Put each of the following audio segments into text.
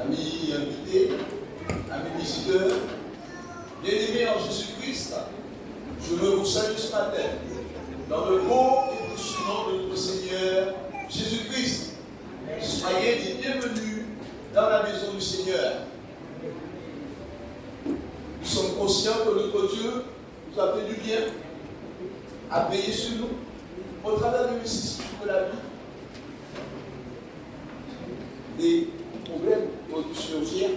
amis invités, amis visiteurs, bien-aimés en Jésus-Christ, je veux vous saluer ce matin dans le beau et précieux nom de notre Seigneur Jésus-Christ. Soyez les bienvenus dans la maison du Seigneur. Nous sommes conscients que notre Dieu nous a fait du bien, a veillé sur nous, au travers des vicissitudes de la vie, des problèmes qui ont dû surgir.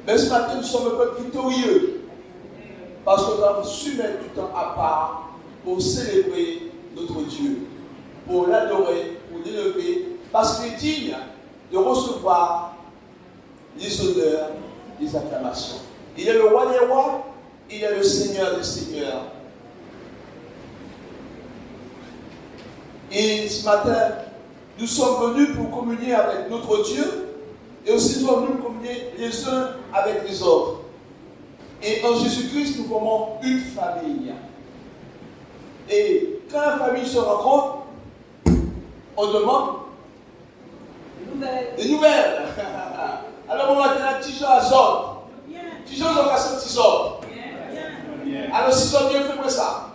Mais ce matin, nous sommes un peuple victorieux, parce que nous avons su mettre du temps à part pour célébrer notre Dieu, pour l'adorer, pour l'élever, parce qu'il est digne de recevoir les honneurs, les acclamations. Il est le roi des rois, il est le Seigneur des seigneurs. Et ce matin, nous sommes venus pour communier avec notre Dieu, et aussi nous sommes venus pour communier les uns avec les autres. Et en Jésus-Christ, nous formons une famille. Et quand la famille se rencontre, on demande des nouvelles. Alors, on va dire Tijan à Zod. Tijan, on va faire Tizor. Alors, si Zod bien fait ça.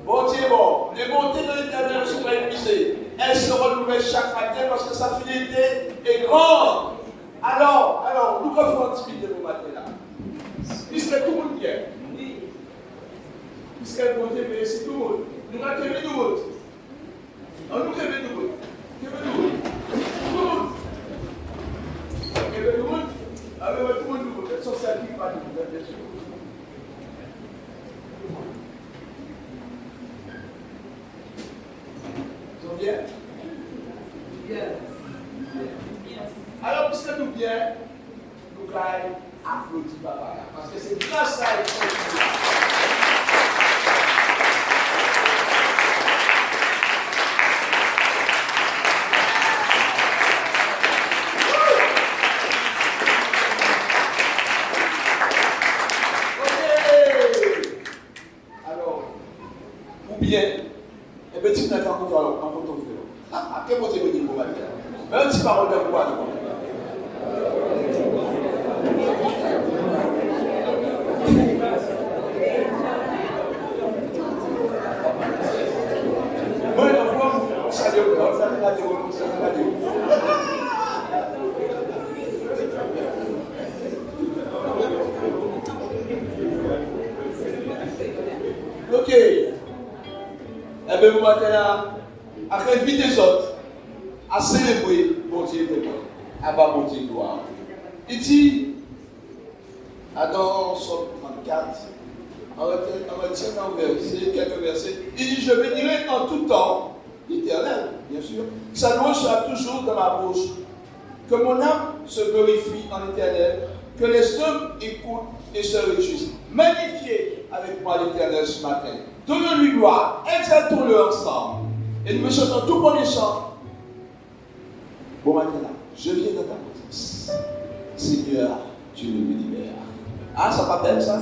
Bon Dieu, bon, les montées de l'éternel ne sont pas épuisées. Elles se renouvellent chaque matin parce que sa fidélité est grande. Alors, nous avons intimidé le matin là. Puisque tout le monde vient. Puisque le bon Dieu veut ici tout le monde. Nous avons qu'à tout le monde. Nous avons qu'à tout le monde. Tout le monde. Tout le monde. Avec tout le monde, elles sont celles qui parlent de vous, bien sûr. Ils sont bien? Bien. Alors, puisque nous bien, nous allons applaudir Papa. Parce que c'est grâce à lui. Bien, et petit peu d'accord contre en photo vidéo. Ah, quel côté vous dites pour matin? Mais un petit parole de quoi d'abord? Moi, je vois, ça dit encore, ça dit radio, ça dit radio. Ok. Eh bien, vous m'attendez à inviter les autres à célébrer mon Dieu de gloire, à bas mon Dieu de gloire. Il dit, dans Somme 34, on retient quelques versets, il dit, je bénirai en tout temps l'Éternel, bien sûr, sa louange sera toujours dans ma bouche, que mon âme se glorifie en l'Éternel, que les hommes écoutent et se réjouissent. Magnifiez avec moi l'Éternel ce matin. Donnons-lui gloire, exaltons-le ensemble. Et nous me chantons tout premier chant. Bon matin là, je viens dans ta présence. Seigneur, tu me libères. Ah, ça va belle ça?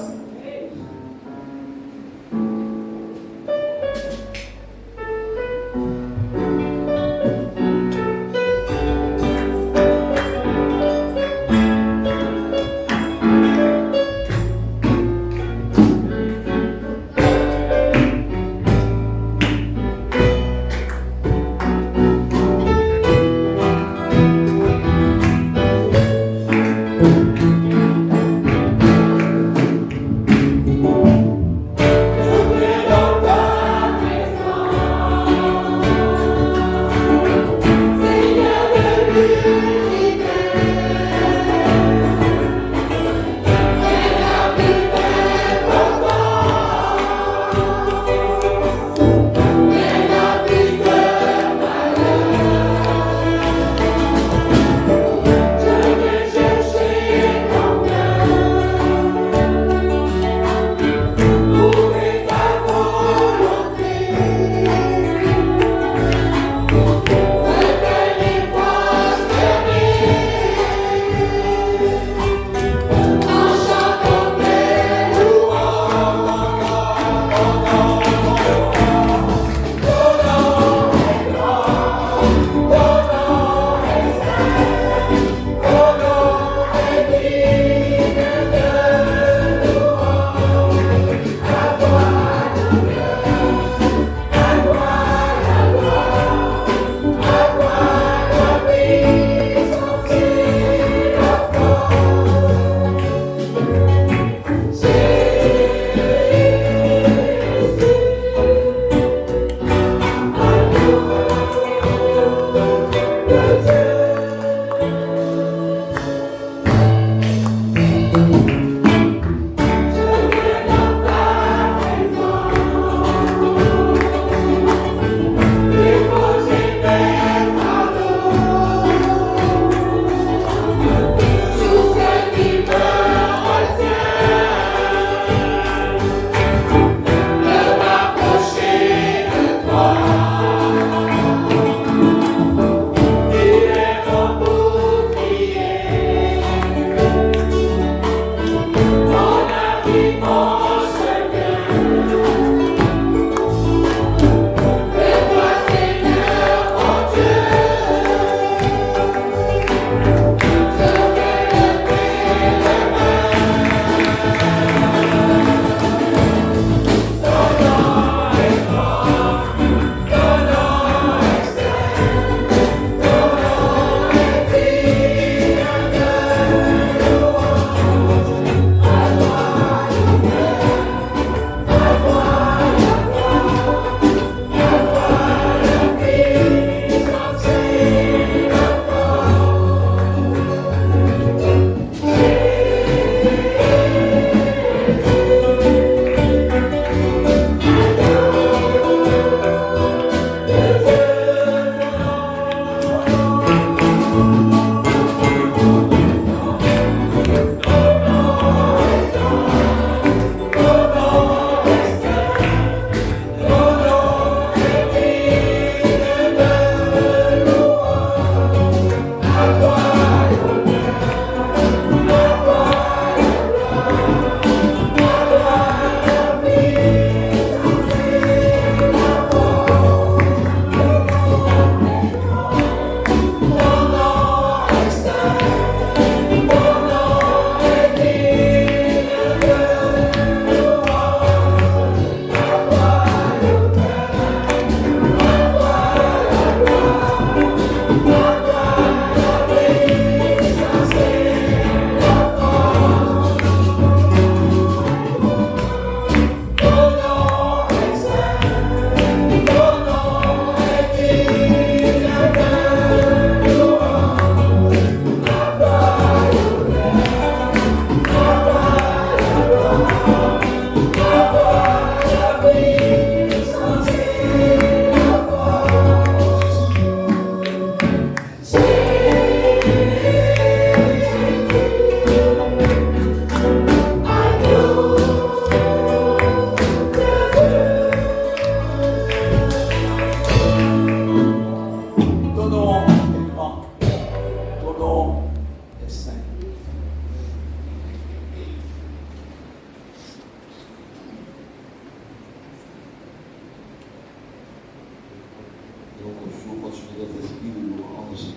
Et on continue dans cet esprit de louange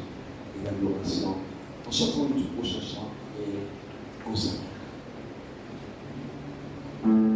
et d'adoration. On chantons le tout prochain chant et consacré. Oh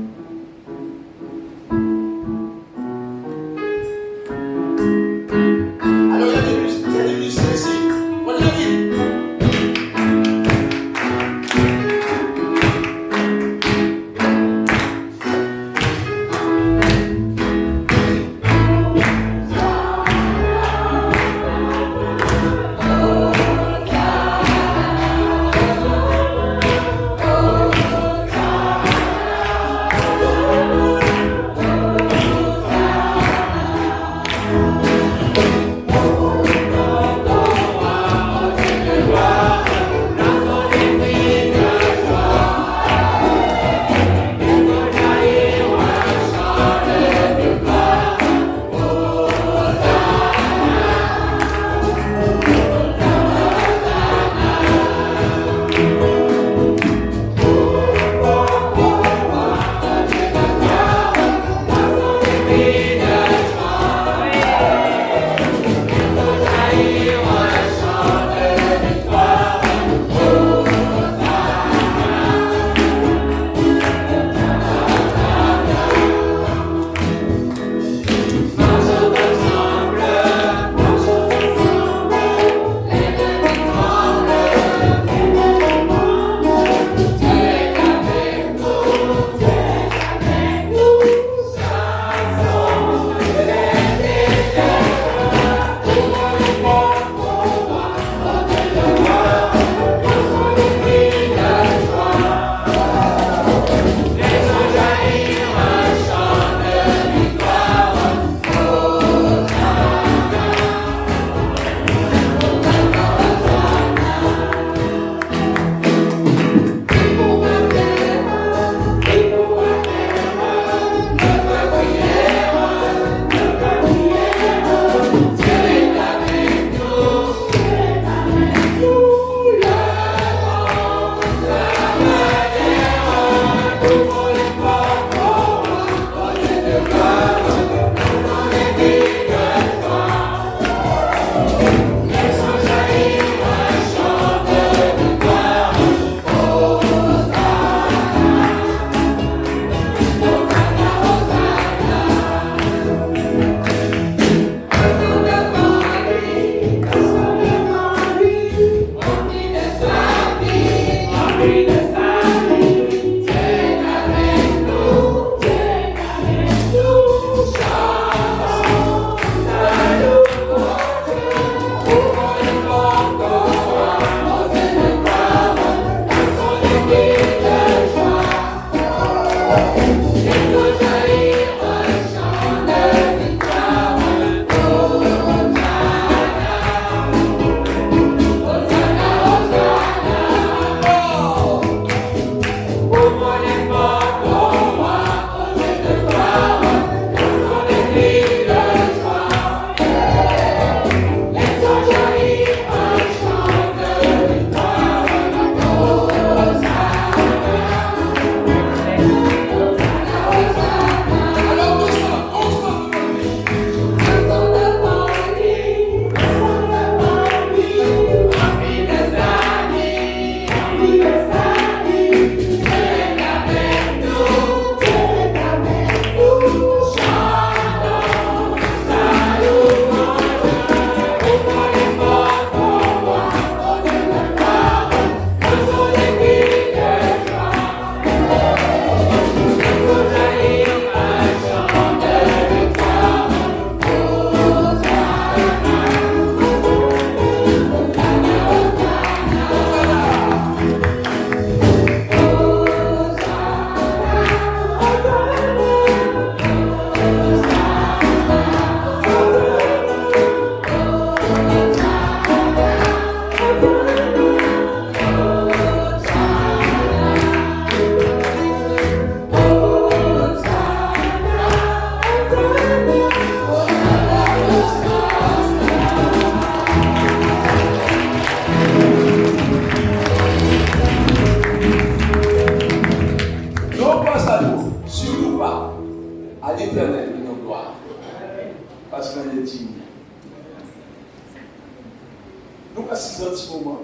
Nous assisons un petit moment.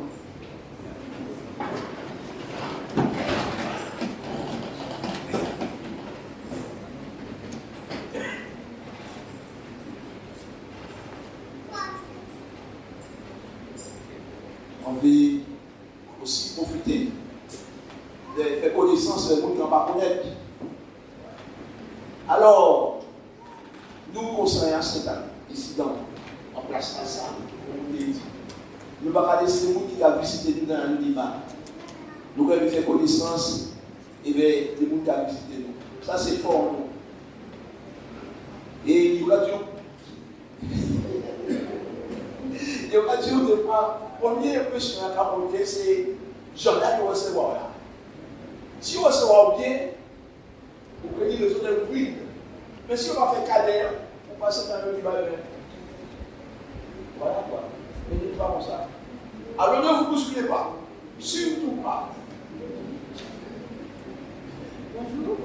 On veut aussi profiter de faire connaissance de monde qui n'ont pas connaître. Alors, nous conseillons à cet homme, ici en place ensemble, comme on dit. Nous ne pouvons pas laisser les gens qui ont visité nous dans l'anonymat. Nous avons fait connaissance et bien, les gens qui ont visité nous. Ça, c'est fort. Nous. Et il va dire, des fois, première impression à Capote, c'est Jordan qui recevoir là. Si on recevoir bien, vous prenez les autres bruits. Mais si on va faire cadet, on passe dans le débat. Voilà quoi. Mais ne pas comme ça. Alors ne vous bousculez pas. Surtout pas. Bonjour.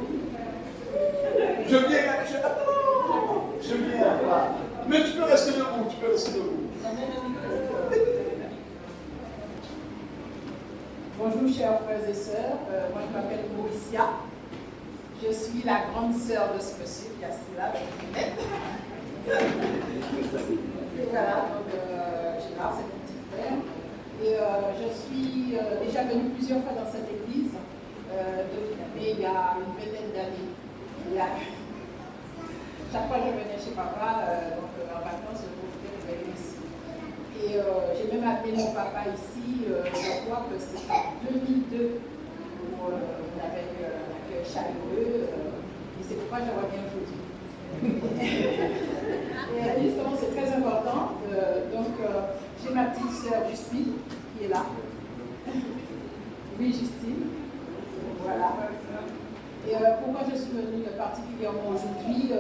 Je viens. Voilà. Mais tu peux rester debout. Bonjour chers frères et sœurs, moi je m'appelle Mauricia. Je suis la grande sœur de ce monsieur qui est assis là, et voilà, donc Gérard, c'est mon petit frère. Et je suis déjà venue plusieurs fois dans cette église, mais il y a une vingtaine d'années. Chaque fois que je venais chez papa, en vacances, je profitais de venir ici. Et j'ai même appelé mon papa ici, je crois que c'est en 2002 où on avait eu un accueil chaleureux, et c'est pourquoi je reviens aujourd'hui. Et justement, c'est très important. Donc, j'ai ma petite sœur Justine qui est là. Oui, Justine. Voilà. Et pourquoi je suis venue particulièrement aujourd'hui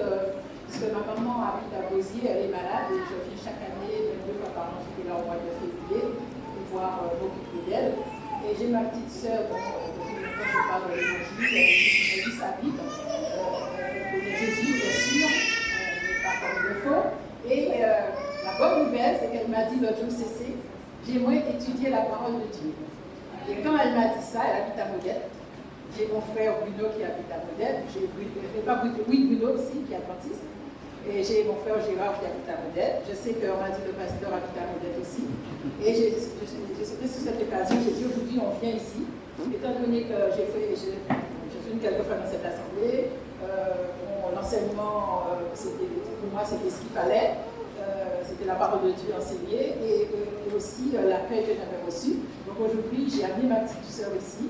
parce que ma maman habite à Beausier, elle est malade et je viens chaque année, même 2 fois par an, j'étais là au mois de février pour pouvoir m'occuper d'elle. Et j'ai ma petite sœur, depuis longtemps je parle de l'évangile, qui m'a dit sa vie, Jésus bien sûr, mais pas comme il le faut. Et la bonne nouvelle, c'est qu'elle m'a dit l'autre jour, j'aimerais étudier la parole de Dieu. Et quand elle m'a dit ça, elle habite à Modène. J'ai mon frère Bruno qui habite à Modène, Bruno aussi qui est adventiste. Et j'ai mon frère Gérard qui habite à Modène. Je sais qu'on m'a dit le pasteur habite à Modène aussi. Et j'ai sauté sur cette occasion, j'ai dit aujourd'hui on vient ici. Étant donné que j'ai venu quelques fois dans cette assemblée, l'enseignement, pour moi c'était ce qu'il fallait. C'était la parole de Dieu enseignée et aussi l'accueil que j'avais reçu. Donc aujourd'hui j'ai amené ma petite sœur ici.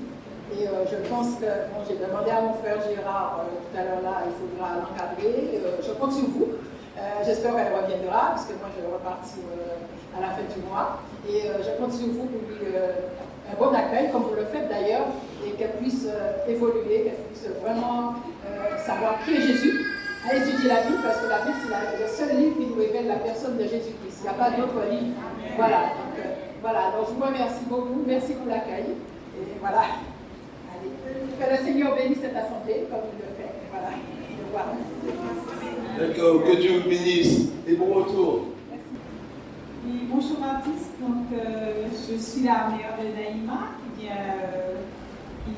Et je pense que, j'ai demandé à mon frère Gérard tout à l'heure là, il faudra l'encadrer. Je compte sur vous. J'espère qu'elle reviendra, parce que moi je vais repartir à la fin du mois. Et je compte sur vous pour lui un bon accueil, comme vous le faites d'ailleurs, et qu'elle puisse évoluer, qu'elle puisse vraiment savoir qui est Jésus, à étudier la Bible, parce que la Bible c'est le seul livre qui nous révèle la personne de Jésus-Christ. Il n'y a pas d'autre livre. Voilà. Donc, donc je vous remercie beaucoup. Merci pour l'accueil. Et voilà. Que le Seigneur bénisse cette assemblée comme il le fait. Voilà. D'accord, que Dieu vous bénisse et bon retour. Oui, bonjour à tous. Donc, je suis la mère de Naïma qui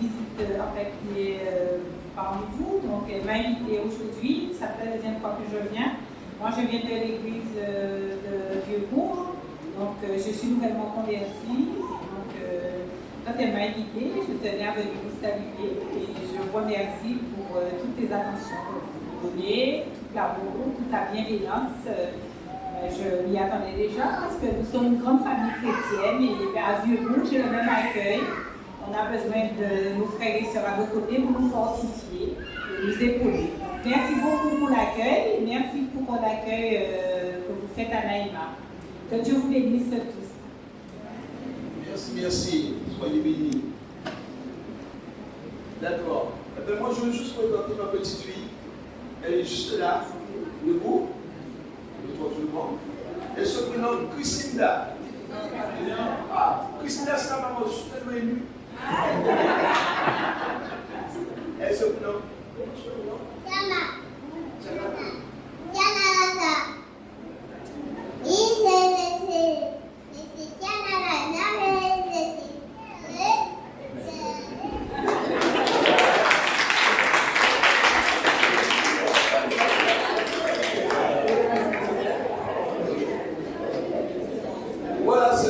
visite qui est parmi vous. Donc, elle m'a invitée aujourd'hui. Ça fait la deuxième fois que je viens. Moi, je viens de l'église de Vieux-Bourg. Donc, je suis nouvellement convertie. Donc, quand elle m'a invitée, je tenais à venir vous saluer et je vous remercie pour toutes les attentions que vous donnez, tout l'amour, toute la bienveillance. Je m'y attendais déjà parce que nous sommes une grande famille chrétienne et à Vieux-Bourg, j'ai le même accueil. On a besoin de nos frères et sœurs à vos côtés pour nous fortifier et nous épauler. Merci beaucoup pour l'accueil et merci pour l'accueil que vous faites à Naïma. Que Dieu vous bénisse tous. Merci. Soyez bénis. D'accord. Moi, je veux juste présenter ma petite fille. Elle est juste là, debout. Elle se prénomme Christina. Ah, Christina, c'est la maman, je suis tellement ému. Elle se prénomme Diana.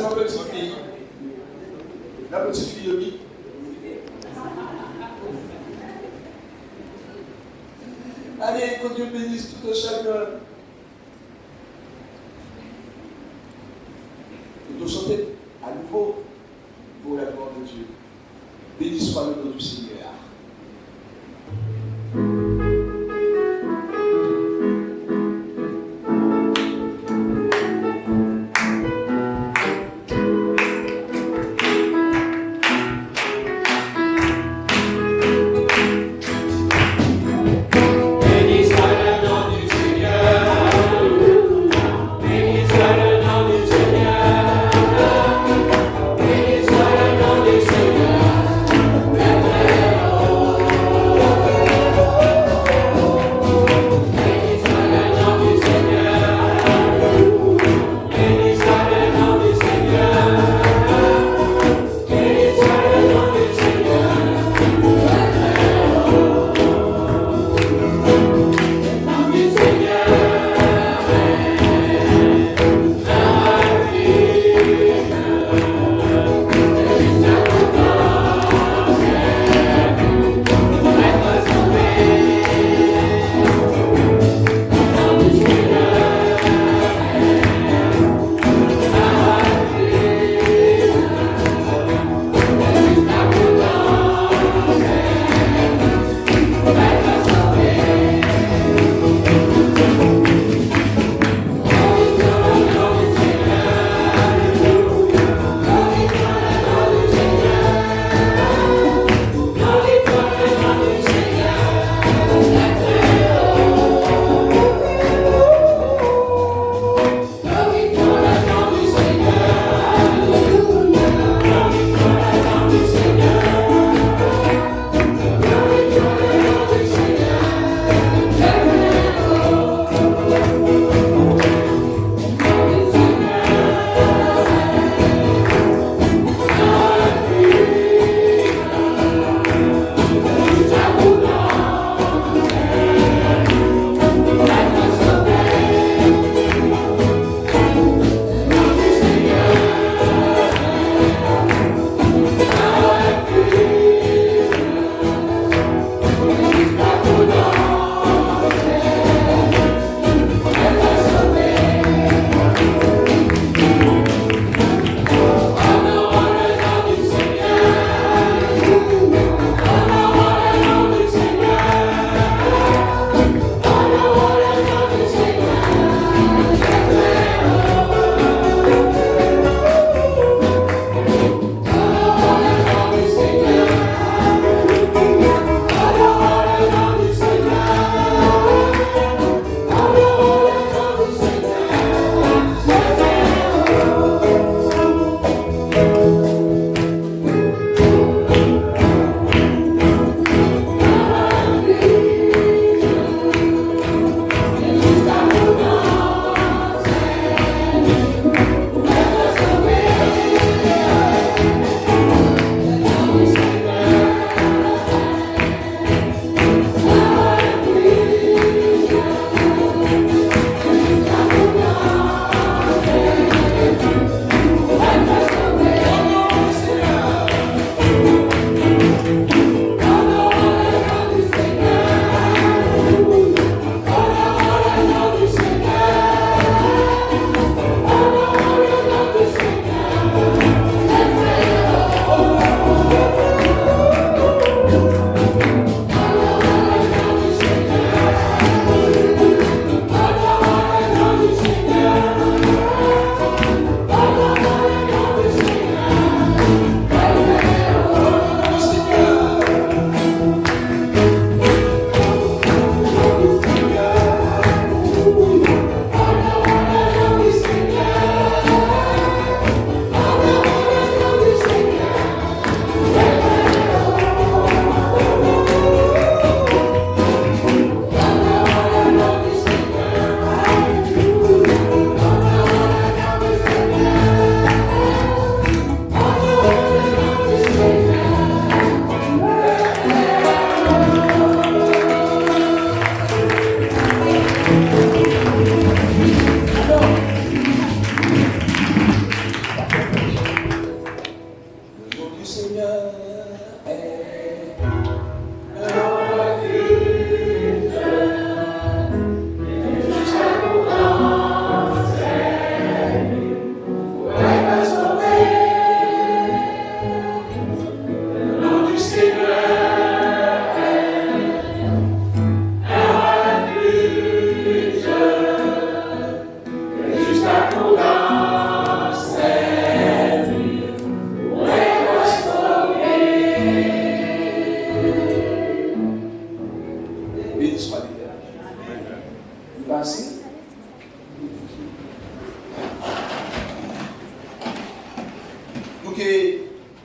ma petite fille. La petite fille de qui? Allez, que Dieu bénisse tout un chacun. Nous devons chanter à nouveau pour la gloire de Dieu. Béni soit le nom du Seigneur. Béni soit le nom du Seigneur.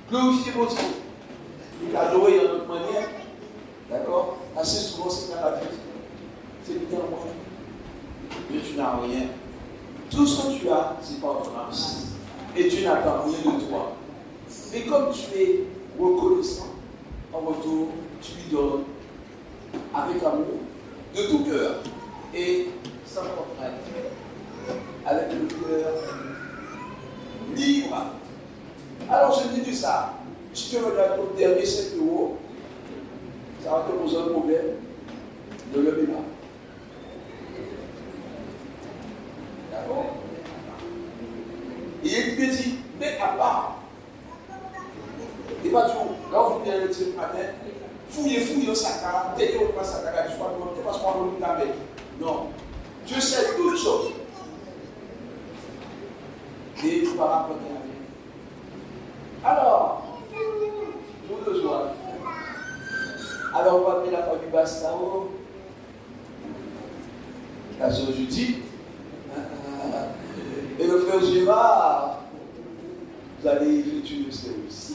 glorifier votre Dieu. Nous adorer en notre manière. D'accord? Assez souvent, c'est dans la vie. C'est bien moi. Mais tu n'as rien. Tout ce que tu as, c'est par ton âme. Et Dieu n'attend rien de toi. Mais comme tu es reconnaissant, en retour, tu lui donnes avec amour, de tout cœur et sans contrainte, avec le cœur libre. Alors je dis ça, si tu regardes ton dernier 7 euros, ça va te poser un problème de le là. D'accord? Il dit, mais à part, et pas tout, là où vous venez le ce matin, fouillez au sac, dès que vous passez à sac, je ne sais pas ce qu'on va vous mettre. Non. Dieu sait toutes choses. Et il va rapporter la vie. Alors, jour de joie. Alors, on va appeler la famille Bastao. La sœur Judith. Et le frère Gérard. Vous allez effectuer le service.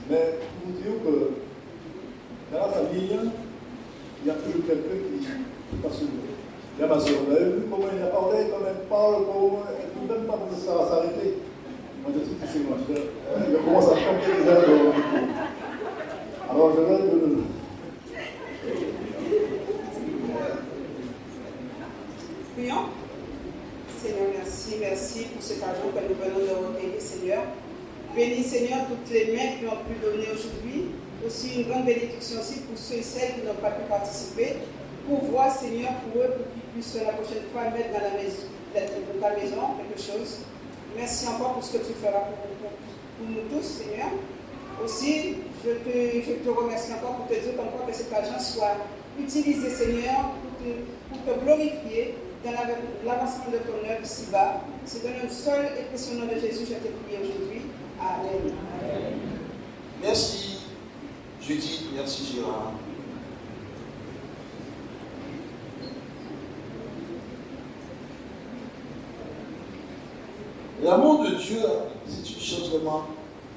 Mais pour vous dire que dans la famille, il y a toujours quelqu'un qui passe le mot. Il y a ma soeur, vous avez vu comment il a parlé, comment elle parle, comment elle ne peut même pas que ça va s'arrêter. Moi je suis c'est moi. Je commence à chanter déjà dans le micro. Alors je vais de... Prions. Seigneur, merci pour cet argent que nous venons de recueillir, Seigneur. Bénis, Seigneur, toutes les mains qui ont pu donner aujourd'hui. Aussi une grande bénédiction aussi pour ceux et celles qui n'ont pas pu participer. Pour voir, Seigneur, pour eux, pour qu'ils puissent la prochaine fois mettre dans la maison, dans ta maison quelque chose. Merci encore pour ce que tu feras pour nous tous, Seigneur. Aussi, je te remercie encore pour te dire encore que cet argent soit utilisé, Seigneur, pour te glorifier dans l'avancement de ton œuvre ici-bas. C'est dans le seul et précieux nom de Jésus que je te prie aujourd'hui. Amen. Merci Judith, merci Gérard. L'amour de Dieu, c'est une chose vraiment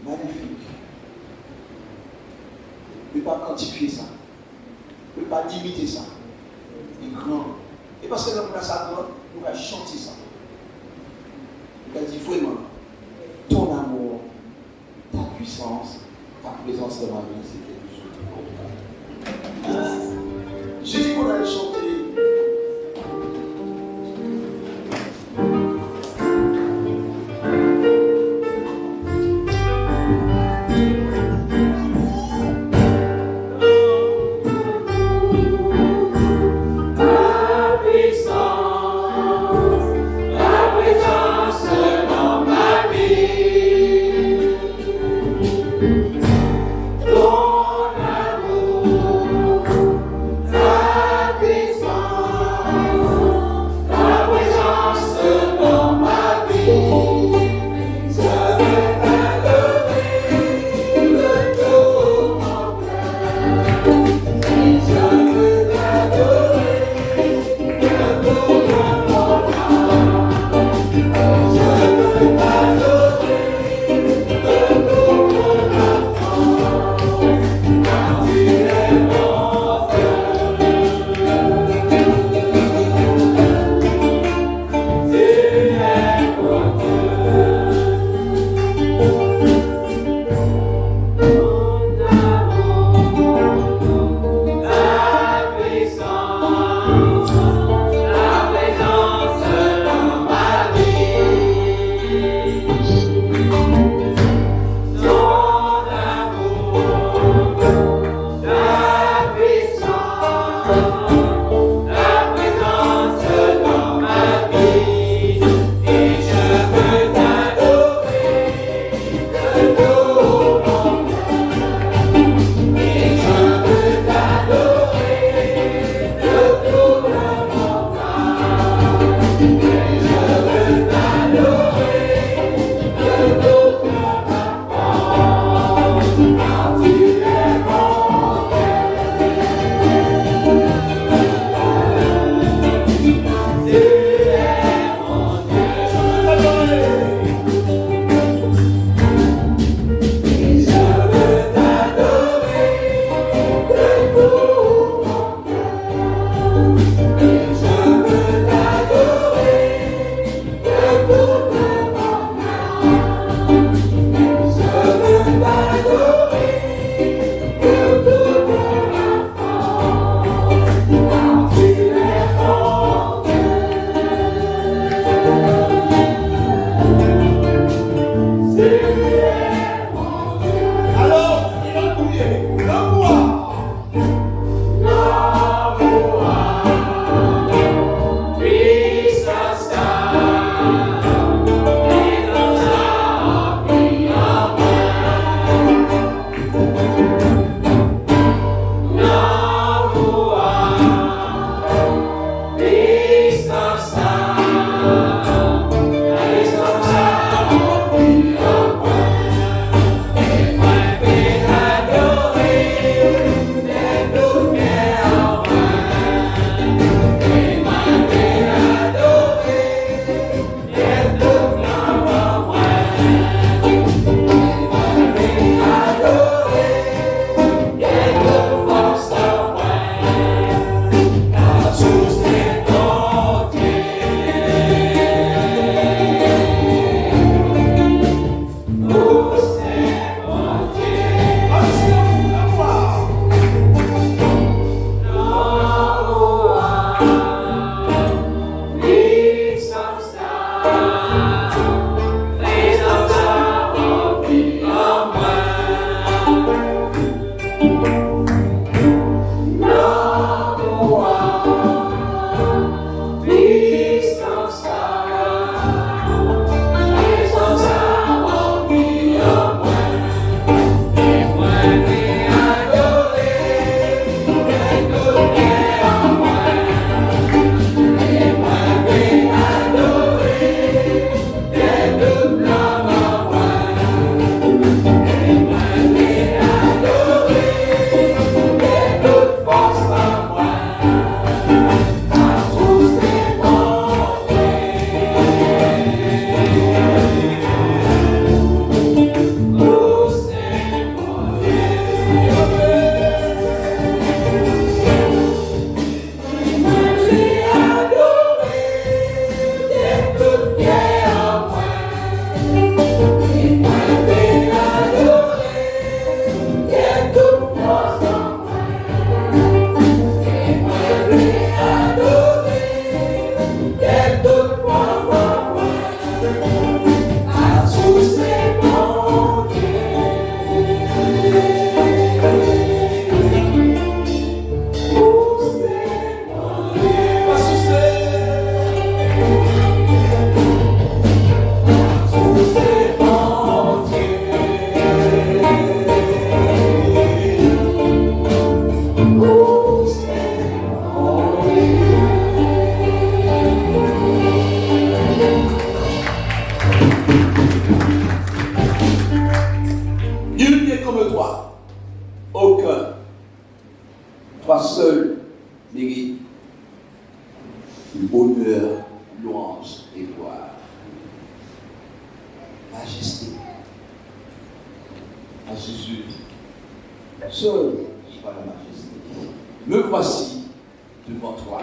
magnifique. On ne peut pas quantifier ça. On ne peut pas limiter ça. Il est grand. Et parce que nous avons ça, nous allons chanter ça. On va dire vraiment, ton amour, ta puissance, ta présence dans ma vie, c'est quelque chose de formidable. J'ai dit qu'on allait chanter. Ton amour seul mérite honneur, louange et gloire. Majesté à Jésus, seul soit la majesté. Me voici devant toi.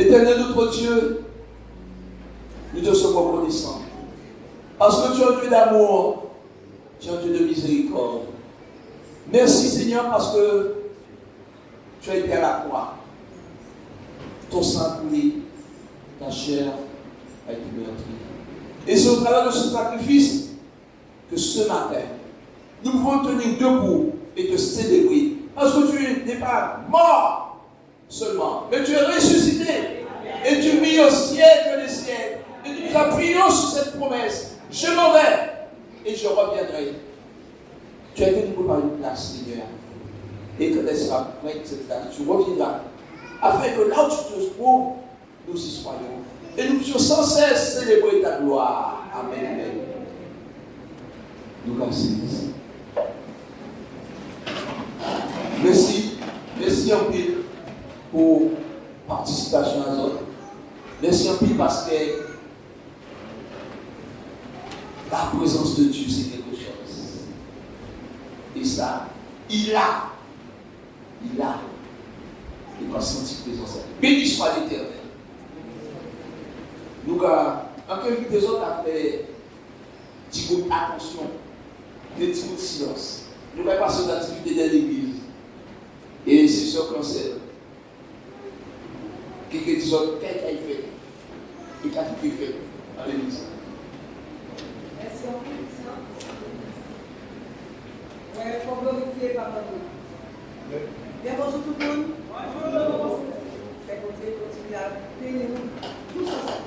Éternel notre Dieu, nous te sommes reconnaissants. Parce que tu es un Dieu d'amour, tu es un Dieu de miséricorde. Merci Seigneur parce que tu as été à la croix. Ton sang coulé, ta chair a été meurtri. Et c'est au travers de ce sacrifice que ce matin, nous pouvons tenir debout et te célébrer. Parce que tu n'es pas mort seulement, mais tu es ressuscité. Et tu vis au siècle des siècles. Et nous nous appuyons sur cette promesse. Je m'en vais et je reviendrai. Tu as été nous préparer une place, Seigneur. Et quand elle sera prête, cette place, tu reviendras. Afin que là où tu te trouves, nous y soyons. Et nous puissions sans cesse célébrer ta gloire. Amen. Amen. Nous merci. Merci. Merci en pile pour participation à l'autre. Merci en pile parce que la présence de Dieu, c'est quelque chose. Et ça, il a. Il va sentir présence. Béni soit l'Éternel. Nous, en quelques des autres a fait 10 groupes attention, des 10 groupes de silence. Nous allons passer aux activités de l'église. Et c'est ce conseil. Quelqu'un dit qu'est-ce qu'il fait. Et qu'est-ce qu'il fait dans l'église. Merci en plus. Il faut glorifier Papa Dieu. Bien, bonjour tout le monde. Bonjour. C'est continuer à bénir nous tous ensemble.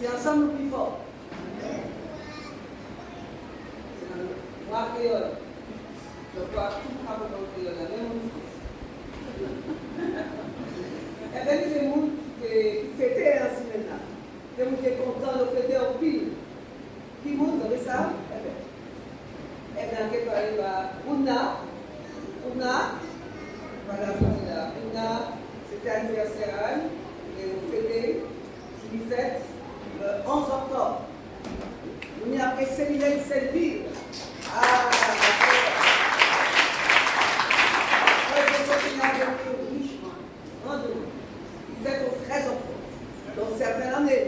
C'est ensemble le plus fort. C'est moi créole. Je crois tout le monde créole, la même chose. Et bien, il y a des gens qui fêtaient ainsi maintenant. Des gens qui sont contents de fêter au pile. Qui montent, vous savez ça? Eh bien, quelque part, il va. Madame Una, c'était anniversaire, et vous fêtez, je lui fête le 11 octobre. On y a après séminaire de cette ville. Ah, il fête au 13 octobre. Donc, certaines années,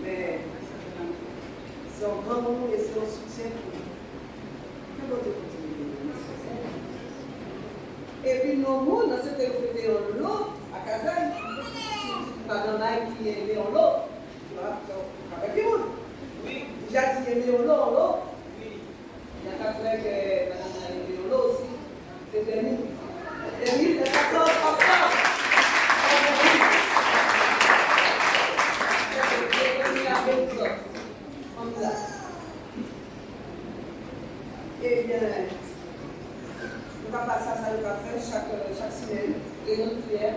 mais c'est un grand moment et c'est un soutien pour nous. Et puis, nos mots, dans cette fêté en l'eau, à Kazaï, madame qui est née en l'eau, avec les mots. Déjà, qui est née en l'eau, il y a 4 ans que madame est née en l'eau aussi. C'est 2000. 2014 octobre. Eh bien, on va passer à ça le café chaque semaine, et notre prière,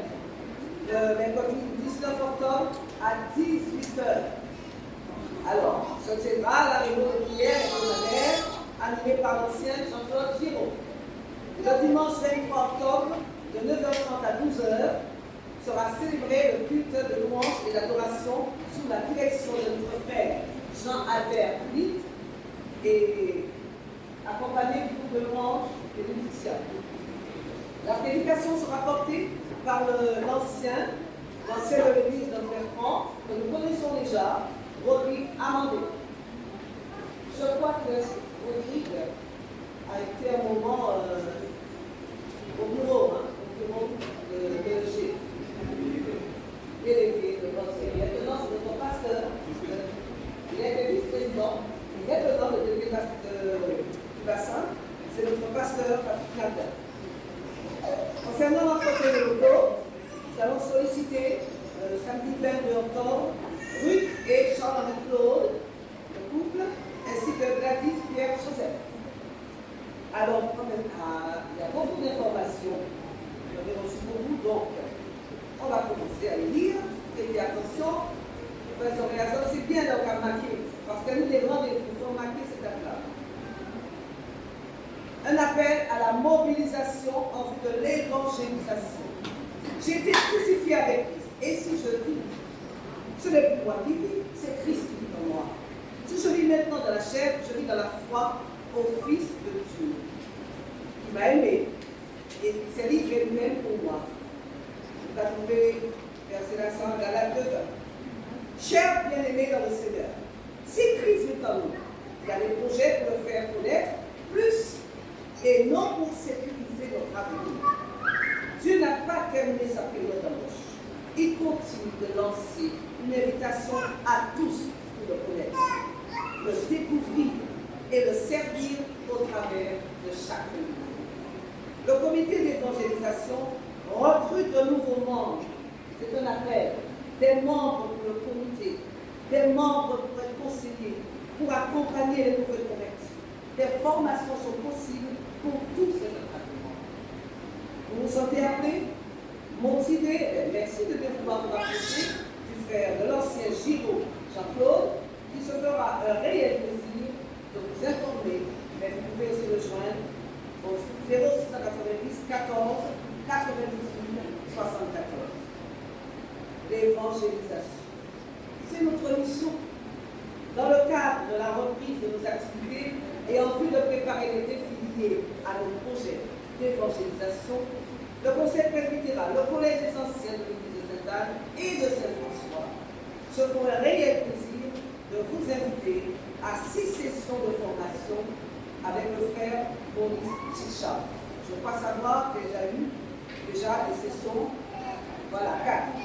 le mercredi 19 octobre à 18h. Alors, ce sera la réunion de prière hebdomadaire animée par l'ancien Jean-Claude Giraud. Le dimanche 23 octobre, de 9h30 à 12h, sera célébré le culte de louange et d'adoration sous la direction de notre frère Jean-Albert Witt et accompagné du groupe de louange et de musiciens. La prédication sera portée par l'ancien de l'église de Frère Franck, que nous connaissons déjà, Rodrigue Amandé. Je crois que Rodrigue a été un moment au bureau de G. Délégué de conseil. Maintenant, c'est notre pasteur. Il est vice-président. Il est dedans le délégué du bassin. C'est notre pasteur, Patrick Calder. Concernant l'entretien de locaux, nous allons solliciter samedi 22 octobre Ruth et Charles-Henri Claude, le couple, ainsi que Gladys Pierre Joseph. Alors, il y a beaucoup d'informations. J'en ai reçu beaucoup, donc on va commencer à les lire. Faites attention, c'est bien donc à marquer, parce que nous, les rendez-vous, il faut marquer cette date-là. Un appel à la mobilisation en vue de l'évangélisation. J'ai été crucifié avec Christ, et si je vis, ce n'est plus moi qui vis, c'est Christ qui vit en moi. Si je vis maintenant dans la chair, je vis dans la foi au Fils de Dieu, qui m'a aimé, et qui s'est livré lui-même pour moi. Vous avez trouvé verset 5 dans la 2. Chers bien-aimés dans le Seigneur, si Christ vit en nous, il y a des projets pour le faire connaître plus et non pour sécuriser notre avenir. Dieu n'a pas terminé sa période d'embauche. il continue de lancer une invitation à tous pour le connaître, le découvrir et le servir au travers de chaque vie. Le comité d'évangélisation recrute de nouveaux membres. C'est un appel. Des membres pour le comité, des membres pour être conseillers, pour accompagner les nouvelles convertis. Des formations sont possibles pour tous ces accompagnements. Vous vous sentez appelé, motivé? Merci de bien vouloir vous rapprocher du frère de l'ancien Giraud Jean-Claude, qui se fera un réel plaisir de vous informer, mais vous pouvez aussi le joindre au 0690 14 98 74. L'évangélisation. C'est notre mission. Dans le cadre de la reprise de nos activités et en vue de préparer les défis liés à nos projets d'évangélisation, le Conseil presbytéral, le Collège des anciens de l'Église de Sainte-Anne et de Saint-François se font un réel plaisir de vous inviter à 6 sessions de formation avec le frère Maurice Chicha. Je crois savoir qu'il y a eu déjà des sessions, voilà, 4.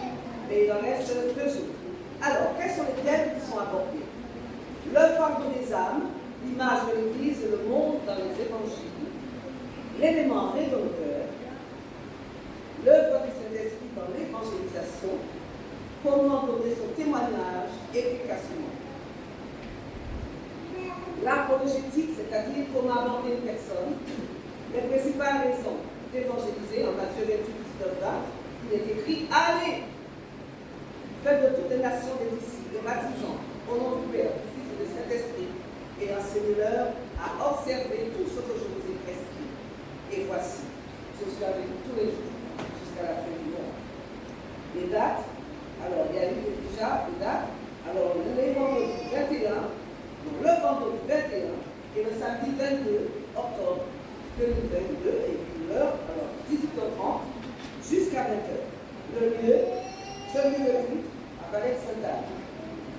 Mais il en reste 2 jours. Alors, quels sont les thèmes qui sont abordés? Le fardeau des âmes, l'image de l'Église et le monde dans les évangiles, l'élément rédempteur, l'œuvre du Saint-Esprit dans l'évangélisation, comment donner son témoignage efficacement. L'apologétique, c'est-à-dire comment aborder une personne, les principales raisons d'évangéliser, en Matthieu 28, 19, 20, il est écrit « Allez, faites de toutes les nations des disciples, les baptisants, au nom du Père, du Fils et du Saint-Esprit, et enseignez-leur à observer tout ce que je vous ai prescrit. Et voici, je suis avec vous tous les jours, jusqu'à la fin du monde. » Les dates, alors il y a eu déjà des dates, alors le vendredi 21, le vendredi 21 et le samedi 22 octobre 2022, et puis l'heure, alors 18h30 jusqu'à 20h. Le lieu, celui de culte, à Palais de Sainte-Anne.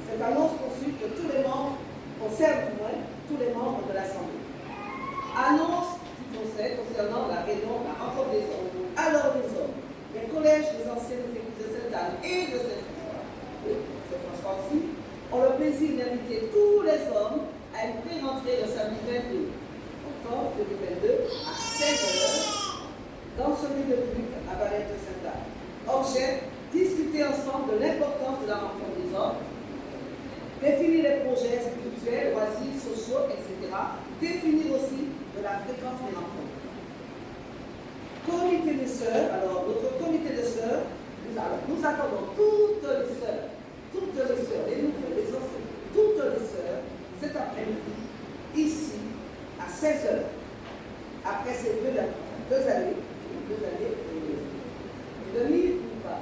Cette annonce consulte tous les membres, concerne du moins tous les membres de l'Assemblée. Annonce du Conseil concernant la réunion, la rencontre des hommes. Alors les hommes, les collèges des anciennes églises de Sainte-Anne et de Saint-François aussi, ont le plaisir d'inviter tous les hommes à une pré-rentrée le samedi 22 octobre 2022 à 16h dans celui de culte à Valette de Sainte-Anne. Objet, discuter ensemble de l'importance de la rencontre des hommes, définir les projets spirituels, loisirs, sociaux, etc. Définir aussi de la fréquence des rencontres. Comité des sœurs, alors notre comité de sœurs, nous attendons toutes les sœurs, les nouvelles, les anciennes, toutes les sœurs, cet après-midi, ici, à 16h, après ces 2 années et demie, ou pas.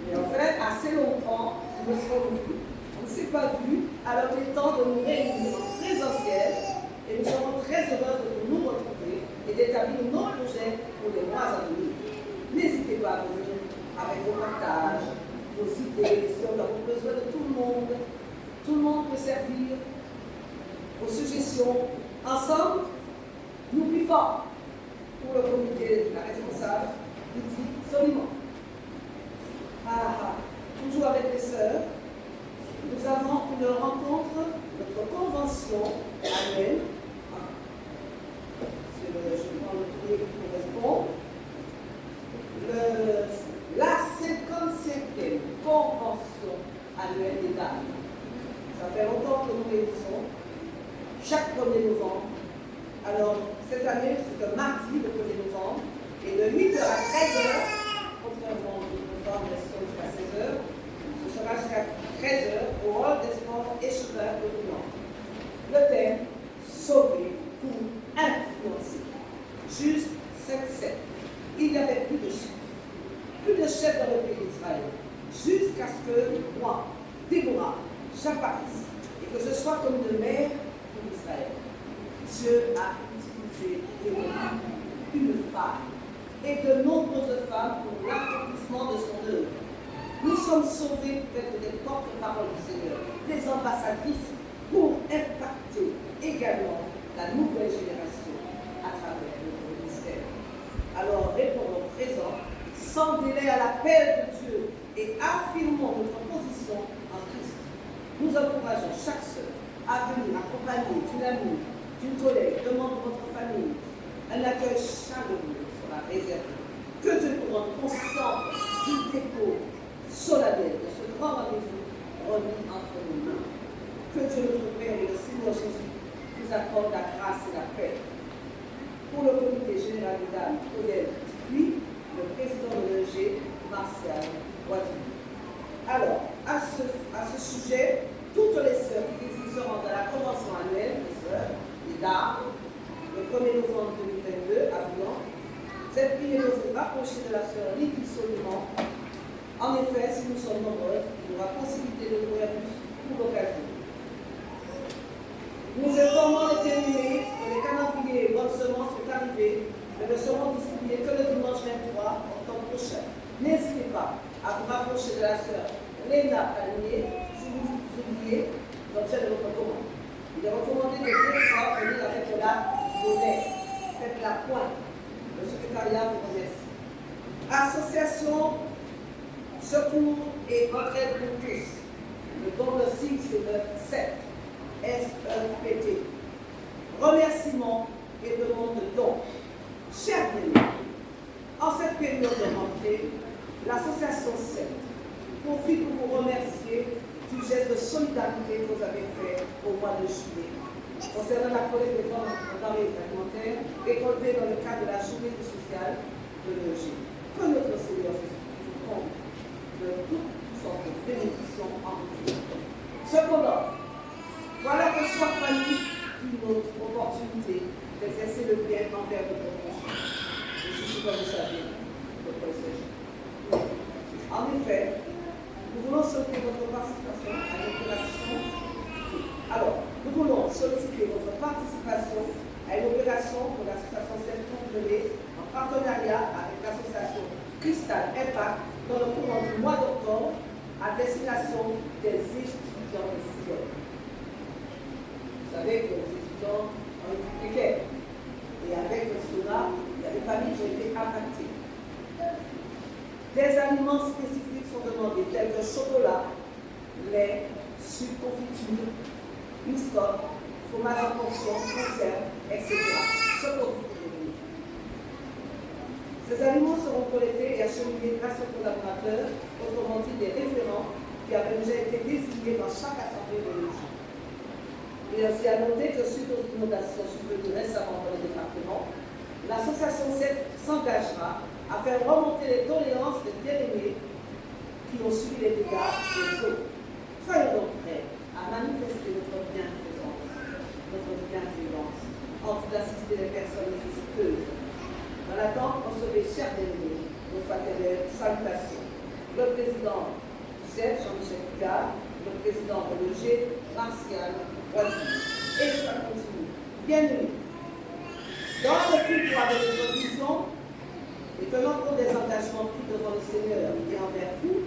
Mais en fait, assez longtemps, nous ne serons vus. On ne s'est pas vus, alors il est temps de nous réunir en présentiel et nous serons très heureux de nous retrouver et d'établir nos projets pour les mois à venir. N'hésitez pas à venir avec vos partages, vos idées, si on a besoin de tout le monde peut servir, vos suggestions. Ensemble, nous plus forts pour le comité, la responsable, nous dit absolument. Toujours avec les sœurs, nous avons une rencontre, notre convention annuelle. Je prends le courrier qui correspond. La 55e convention annuelle des dames. Ça fait longtemps que nous réunissons, chaque 1er novembre. Alors, cette année, c'est le mardi, le 1er novembre, et de 8h à 13h, contrairement au novembre, jusqu'à 16h, ce sera jusqu'à 13h au hall des sports échevins de Lyon. Le thème, sauver pour influencer. Juste 7-7. Il n'y avait plus de chefs dans le pays d'Israël, jusqu'à ce que moi, Déborah, j'apparaisse et que je sois comme une mère pour Israël. Dieu a utilisé Déborah, une femme, et de nombreuses femmes pour l'accomplissement de son œuvre. Nous sommes sauvés pour être des porte-paroles du Seigneur, des ambassadrices pour impacter également la nouvelle génération à travers notre ministère. Alors répondons présent, sans délai à l'appel de Dieu et affirmons notre position en Christ. Nous encourageons chaque sœur à venir accompagner d'une amie, d'une collègue, d'un membre de votre famille. Un accueil chaleureux sera réservé. Que Dieu nous rende conscients du dépôt solennel de ce grand rendez-vous remis entre nos mains. Que Dieu notre Père et le Seigneur Jésus nous accorde la grâce et la paix. Pour le comité général des dames, Odette, puis le président de l'EG, Martial Ouadili. Alors, à ce sujet, toutes les sœurs qui décideront dans la convention annuelle des sœurs, des dames, le 1er novembre 2022 à Boulogne, cette prière nous fait rapprocher de la sœur Lydie Soliman. En effet, si nous sommes nombreux, il y aura possibilité de courir plus pour l'occasion. Nous informons les témoins que les calendriers et bonnes semences sont arrivés, mais ne seront distribués que le dimanche 23 octobre prochain. N'hésitez pas à vous rapprocher de la sœur Léna Palmier si vous oubliez l'objet de votre commande. Il est recommandé de deux fois venir avec la monnaie. Faites la pointe. Le secrétariat vous remercie. Association Secours et Entraide pour tous. Le don de 6 et de 7. SEPT. Remerciements et demande de dons. Chers amis, en cette période de rentrée, l'association 7 profite pour vous remercier du geste de solidarité que vous avez fait au mois de juillet concernant la collecte des denrées alimentaires récoltées dans le cadre de la journée du social de l'EG. Que notre Seigneur vous compte de toutes sortes de bénédictions en vous. Cependant, voilà que soit famille une autre opportunité d'exercer le bien envers votre prochain. Je suis comme vous savez, votre Seigneur. En effet, nous voulons solliciter votre participation à l'opération. Alors, nous voulons solliciter votre participation à une opération pour l'association Sainte-Congelée en partenariat avec l'association Cristal Impact dans le courant du mois d'octobre à destination des étudiants de ciel. Vous savez que les étudiants ont été précaires. Et avec cela, il y a des familles qui ont été impactées. Des aliments spécifiques sont demandés, tels que chocolat, lait, sucre, confiture, biscottes, fromage en portion, conserve, etc. Ce pour vous prévenir. Ces aliments seront collectés et acheminés grâce aux collaborateurs, autrement dit des référents qui avaient déjà été désignés dans chaque assemblée de l'EG. Il est aussi à noter que suite aux inondations survenues récemment dans le département, l'association 7 s'engagera à faire remonter les doléances des bien-aimés qui ont subi les dégâts des eaux. Soyons donc prêts à manifester notre bienfaisance, en vue d'assister les personnes nécessiteuses. Dans l'attente, recevez, chers bien-aimés, nos fraternelles salutations. Le président du CEP, Jean-Michel Picard, le président de l'EG, Martial Ouadili. Et ça continue. Bienvenue. Dans le fil droit de notre mission, et tenant compte des engagements pris devant le Seigneur et envers vous,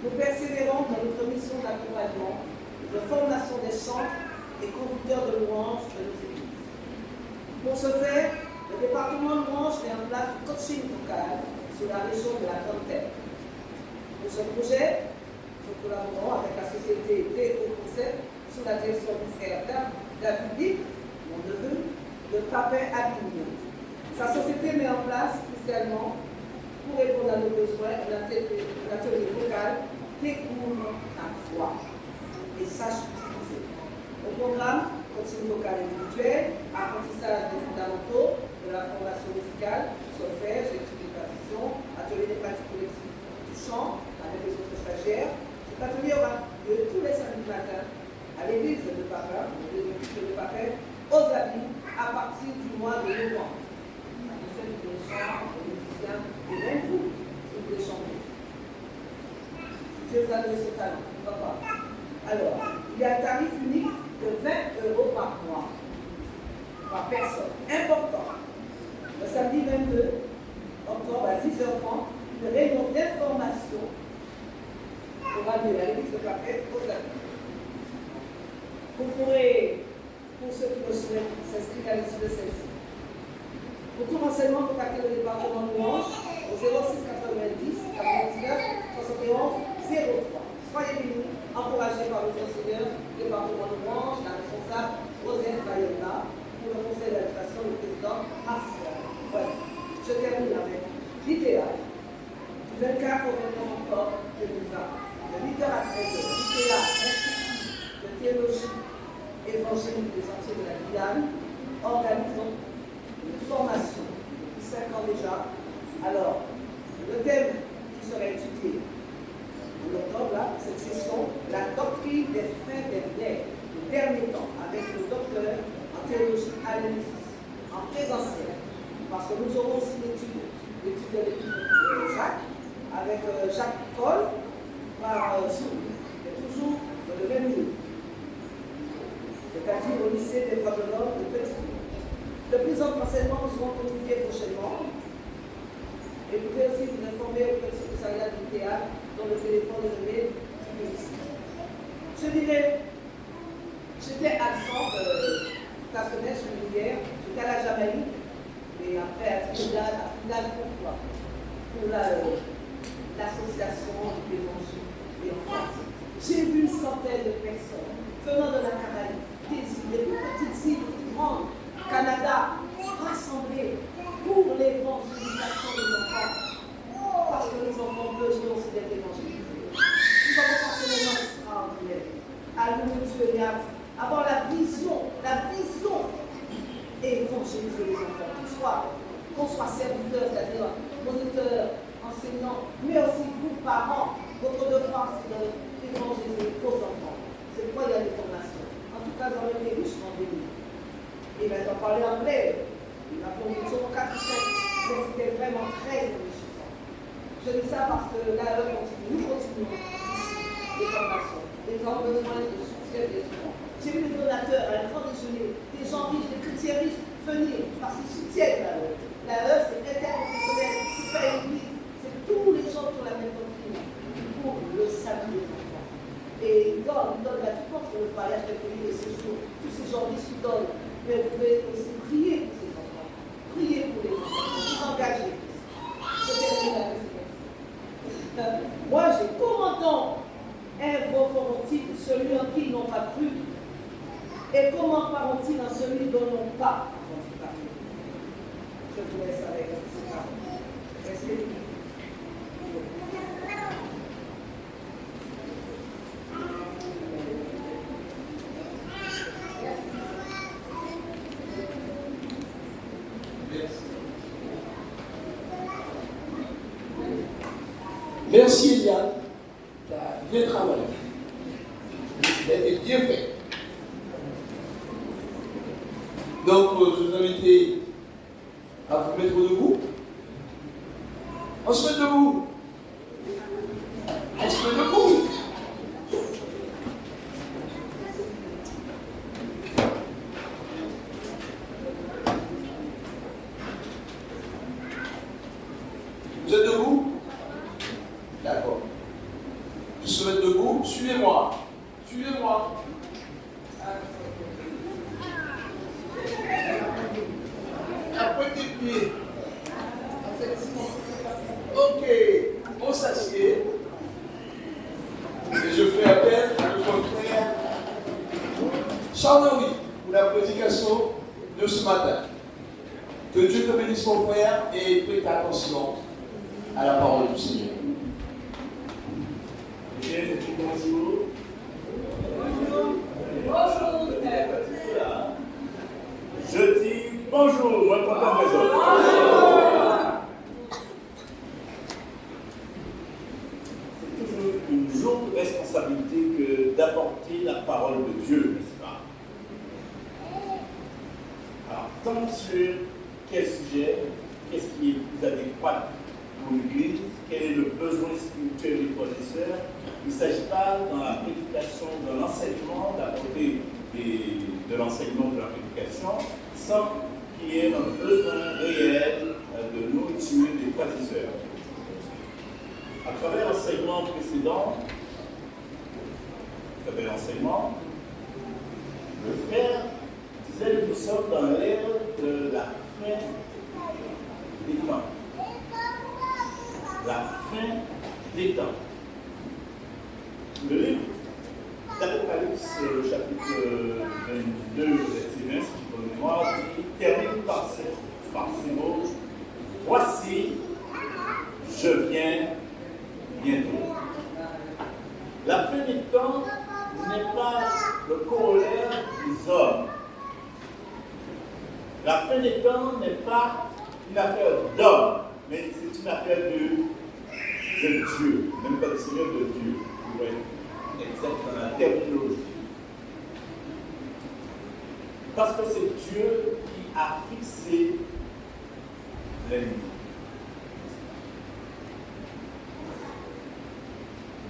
nous persévérons dans notre mission d'accompagnement, de formation des chantres et conducteurs de louanges de nos églises. Pour ce faire, le département de louanges met en place du coaching vocal sur la région de la Grande-Terre. Pour ce projet, nous collaborons avec la société DO Concept sous la direction du frère David Dick, mon neveu, de Papin Avignon. Sa société met en place spécialement, pour répondre à nos besoins, un atelier vocal découvre ta foi et sache utiliser. Au programme, coaching vocal individuel, apprentissage des fondamentaux de la formation musicale, solfège, études de partition, atelier des pratiques collectives du chant avec les autres stagiaires. Cet atelier aura lieu tous les samedis matins à l'église de Papin, aux habits, à partir du mois de novembre. Et même vous, si vous voulez chanter. Dieu vous a donné ce talent, pourquoi pas. Alors, il y a un tarif unique de 20 € par mois, par personne. Important. Le samedi 22 octobre à 10h30, une réunion d'information aura lieu à l'église de Papet aux amis. Vous pourrez, pour ceux qui le souhaitent, s'inscrire à l'issue de celle-ci. Pour tout renseignement, contactez le département de Louange au 06 90 99 71 03. Soyez bénis, encouragés par notre Seigneur, le département de Louange, la responsable Rosette Bayona, pour le conseil d'administration, le président Martial. Voilà. Je termine avec l'idéal. Du 24 au 29 octobre 2020, de 8h à 13h, l'ITEA, Institut de théologie évangélique des Sentiers de la Guyane, organisons une formation depuis 5 ans déjà. Alors, le thème qui sera étudié en octobre, là, cette session, la doctrine des fins des derniers temps, avec le docteur en théologie analysis, en présentiel, parce que nous aurons aussi l'étude de l'équipe de Jacques, avec Jacques Paul, par Zoom, et toujours de 20 minutes, c'est-à-dire au lycée des droits de l'homme de Petit. De plus en renseignements nous serons communiqués prochainement. Et vous pouvez aussi vous informer auprès du secrétariat du théâtre dont le téléphone est nommé ici. Je dirais, j'étais absente la semaine, je me disais, j'étais à la Jamaïque, et après à Trinidad, pourquoi? Pour l'association de l'évangile et en France. J'ai vu une centaine de personnes venant de la Caraïbe, des îles, des petites îles, des grandes, Canada, rassemblés pour l'évangélisation des enfants. Parce que les enfants ont besoin aussi d'être évangélisés. Nous avons passé un moment extraordinaire à louer Dieu et à avoir la vision et évangéliser les enfants. Qu'on soit serviteurs, c'est-à-dire moniteurs, enseignants, mais aussi vous, parents, votre devoir, c'est d'évangéliser vos enfants. C'est pourquoi il y a des formations. En tout cas, dans le pays, je suis en béni. Et maintenant, parler anglais, nous avons 4 ou 5, mais c'était vraiment très enrichissant. Je dis ça parce que là, nous continuons ici, les formations. Les gens ont besoin de soutien des gens. J'ai vu des donateurs à la grand déjeuner, des gens riches, des chrétiens riches venir parce qu'ils soutiennent l'AE. L'AE, c'est interprofessionnel, c'est pas église, c'est tous les gens qui ont la même doctrine pour le salut des enfants. Et ils donnent gratuitement sur le mariage de pays de séjour. Tous ces gens riches qui donnent. Mais vous pouvez aussi prier pour ces enfants, prier pour les enfants, vous engager. Je termine avec ça. Moi, j'ai commandant invoqueront-ils celui en qui ils n'ont pas cru? Et comment parlent-ils en celui dont ils n'ont pas entendu parler? Je vous laisse avec ça. Restez. Merci Eliane, tu as bien travaillé. Ça a été bien fait. Donc, je vous invite à vous mettre debout. On se met debout. On se met debout. Vous êtes debout? D'accord. Vous se mettez debout. Suivez-moi. Suivez-moi. Après tes pieds. Ok. On s'assied. Et je fais appel à notre frère Charles-Henri pour la prédication de ce matin. Que Dieu te bénisse mon frère et prête attention à la parole du Seigneur. Bonjour. Bonjour. Je dis bonjour, moi content de mes autres. C'est toujours une lourde responsabilité que d'apporter la parole de Dieu, n'est-ce pas? Alors, tant sur quel sujet, qu'est-ce qui est plus adéquat pour l'Église, quel est le besoin spirituel des professeurs. Il ne s'agit pas dans la prédication de l'enseignement, d'apporter de l'enseignement de la prédication, sans qu'il y ait un besoin réel de nourriture des professeurs. À travers l'enseignement précédent, le frère disait que nous sommes dans l'ère de la fin des temps. La fin des temps. Le livre d'Apocalypse, chapitre 22, verset 1, si je me mémoire, termine par ces mots. Voici, je viens bientôt. La fin des temps n'est pas le corollaire des hommes. La fin des temps n'est pas une affaire d'homme, mais c'est une affaire de Dieu, même pas le Seigneur de Dieu. Pour être exact dans la terminologie. Parce que c'est Dieu qui a fixé l'ennemi.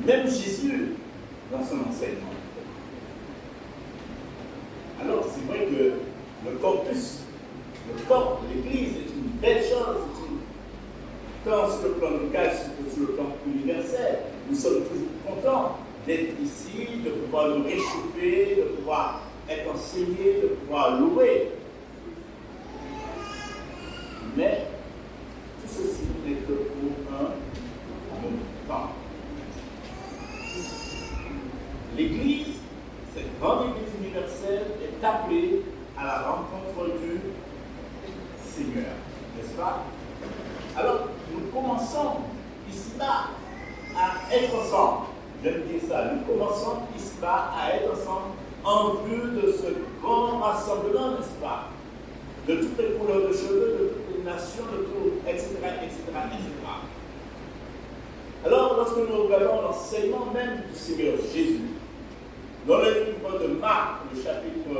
Même Jésus, dans son enseignement. Alors, c'est vrai que le corpus, le corps de l'Église est une belle chose, tant sur le plan local que sur le plan universel. Nous sommes toujours contents d'être ici, de pouvoir nous réchauffer, de pouvoir être enseignés, de pouvoir louer. Mais tout ceci n'est que pour un temps. L'Église, cette grande Église universelle, est appelée à la rencontre du Seigneur, n'est-ce pas? Alors, nous commençons ici-bas à être ensemble. J'aime dire ça. Nous commençons ici-bas à être ensemble en vue de ce grand rassemblement, n'est-ce pas? De toutes les couleurs de cheveux, de toutes les nations, de tout, etc., etc., etc. Alors, lorsque nous regardons l'enseignement même du Seigneur Jésus, dans le livre de Marc, le chapitre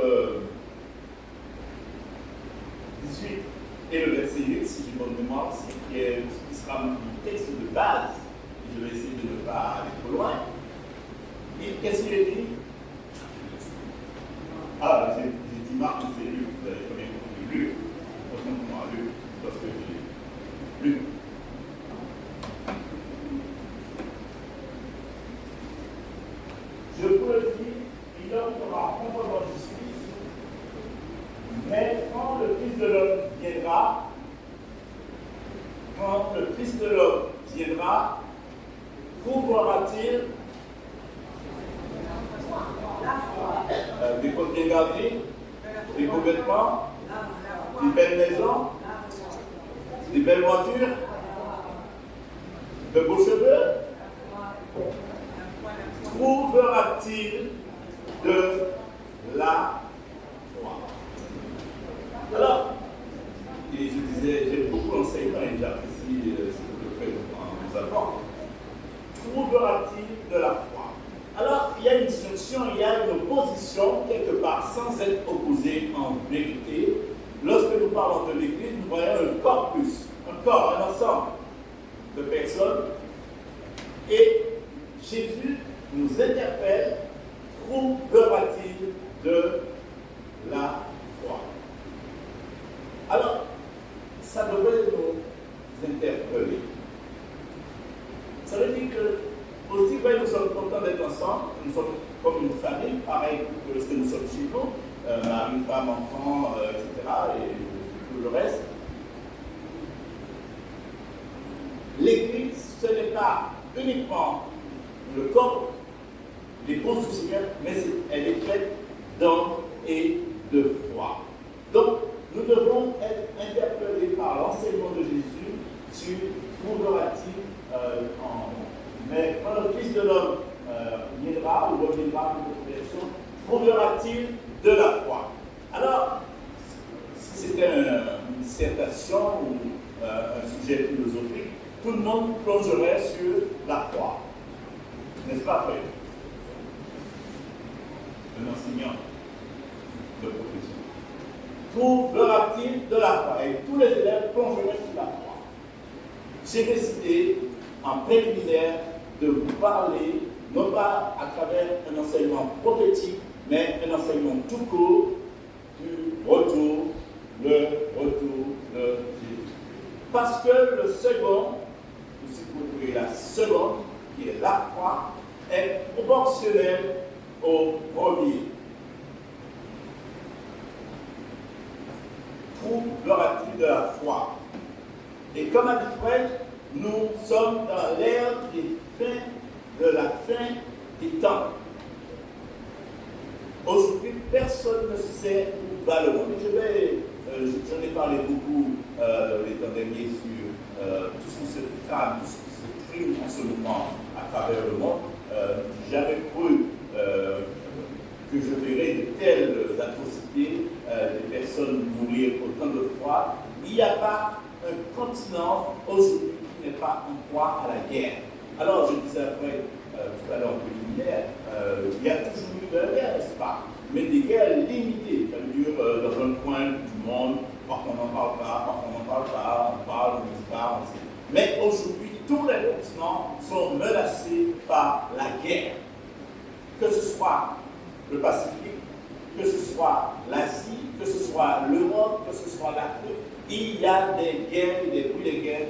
18 et le verset 8, si j'ai bonne mémoire, qui sera mon texte de base, et je vais essayer de ne pas aller trop loin. Qu'est-ce qu'il est dit? Ah, j'ai dit Marc, c'est Luc, vous avez très bien compris. Luc, autrement Luc, parce que j'ai Luc. Je vous le dis, il offrira complètement justice, mais quand le Fils de l'homme viendra, trouvera-t-il des côtes bien gardées, des beaux vêtements, des belles maisons, des belles voitures, de beaux cheveux? Trouvera-t-il de la foi? Alors, et je disais, j'aime beaucoup l'enseignement et j'apprécie ce que le frère nous apprend. Trouvera-t-il de la foi? Alors, il y a une disjonction, il y a une opposition quelque part, sans être opposé en vérité. Lorsque nous parlons de l'Église, nous voyons un corpus, un corps, un ensemble de personnes. Et Jésus nous interpelle, trouvera-t-il de la foi? Alors, ça devrait nous interpeller. Ça veut dire que, aussi bien nous sommes contents d'être ensemble, nous sommes comme une famille, pareil que lorsque nous sommes chez nous, mari, femme, enfant, etc., et tout le reste. L'Église, ce n'est pas uniquement le corps, l'épouse du Seigneur, mais elle est faite d'hommes et de foi. Donc, nous devons être interpellés par l'enseignement de Jésus sur trouvera-t-il mais quand le Fils de l'homme viendra ou reviendra pour notre version, trouvera-t-il de la foi? Alors, si c'était une dissertation ou un sujet philosophique, tout le monde plongerait sur la foi. N'est-ce pas, frère? Un enseignant de profession. Trouvera-t-il de la foi? Et tous les élèves plongeraient sur la foi. J'ai décidé, en préliminaire, de vous parler, non pas à travers un enseignement prophétique, mais un enseignement tout court du retour de Jésus. Parce que le second, ou si vous voulez la seconde, qui est la foi, est proportionnelle au premier. Trouvera-t-il de la foi? Et comme a dit Fred, nous sommes dans l'ère de la fin des temps. Aujourd'hui, personne ne sait où va le monde. J'en ai parlé beaucoup les temps derniers sur tout ce qui se trame, tout ce qui se crée en ce moment à travers le monde. J'avais cru que je verrais de telles atrocités, des personnes mourir autant de fois. Il n'y a pas un continent aujourd'hui qui n'est pas en proie à la guerre. Alors, je disais après, tout à l'heure, il y a toujours eu de la guerre, n'est-ce pas? Mais des guerres limitées, ça veut dire dans un coin du monde, parfois on n'en parle pas, parfois on n'en parle pas, on parle, on ne dit pas, on sait. Mais aujourd'hui, tous les continents sont menacés par la guerre. Que ce soit le Pacifique, que ce soit l'Asie, que ce soit l'Europe, que ce soit l'Afrique, il y a des guerres et des bruits de guerre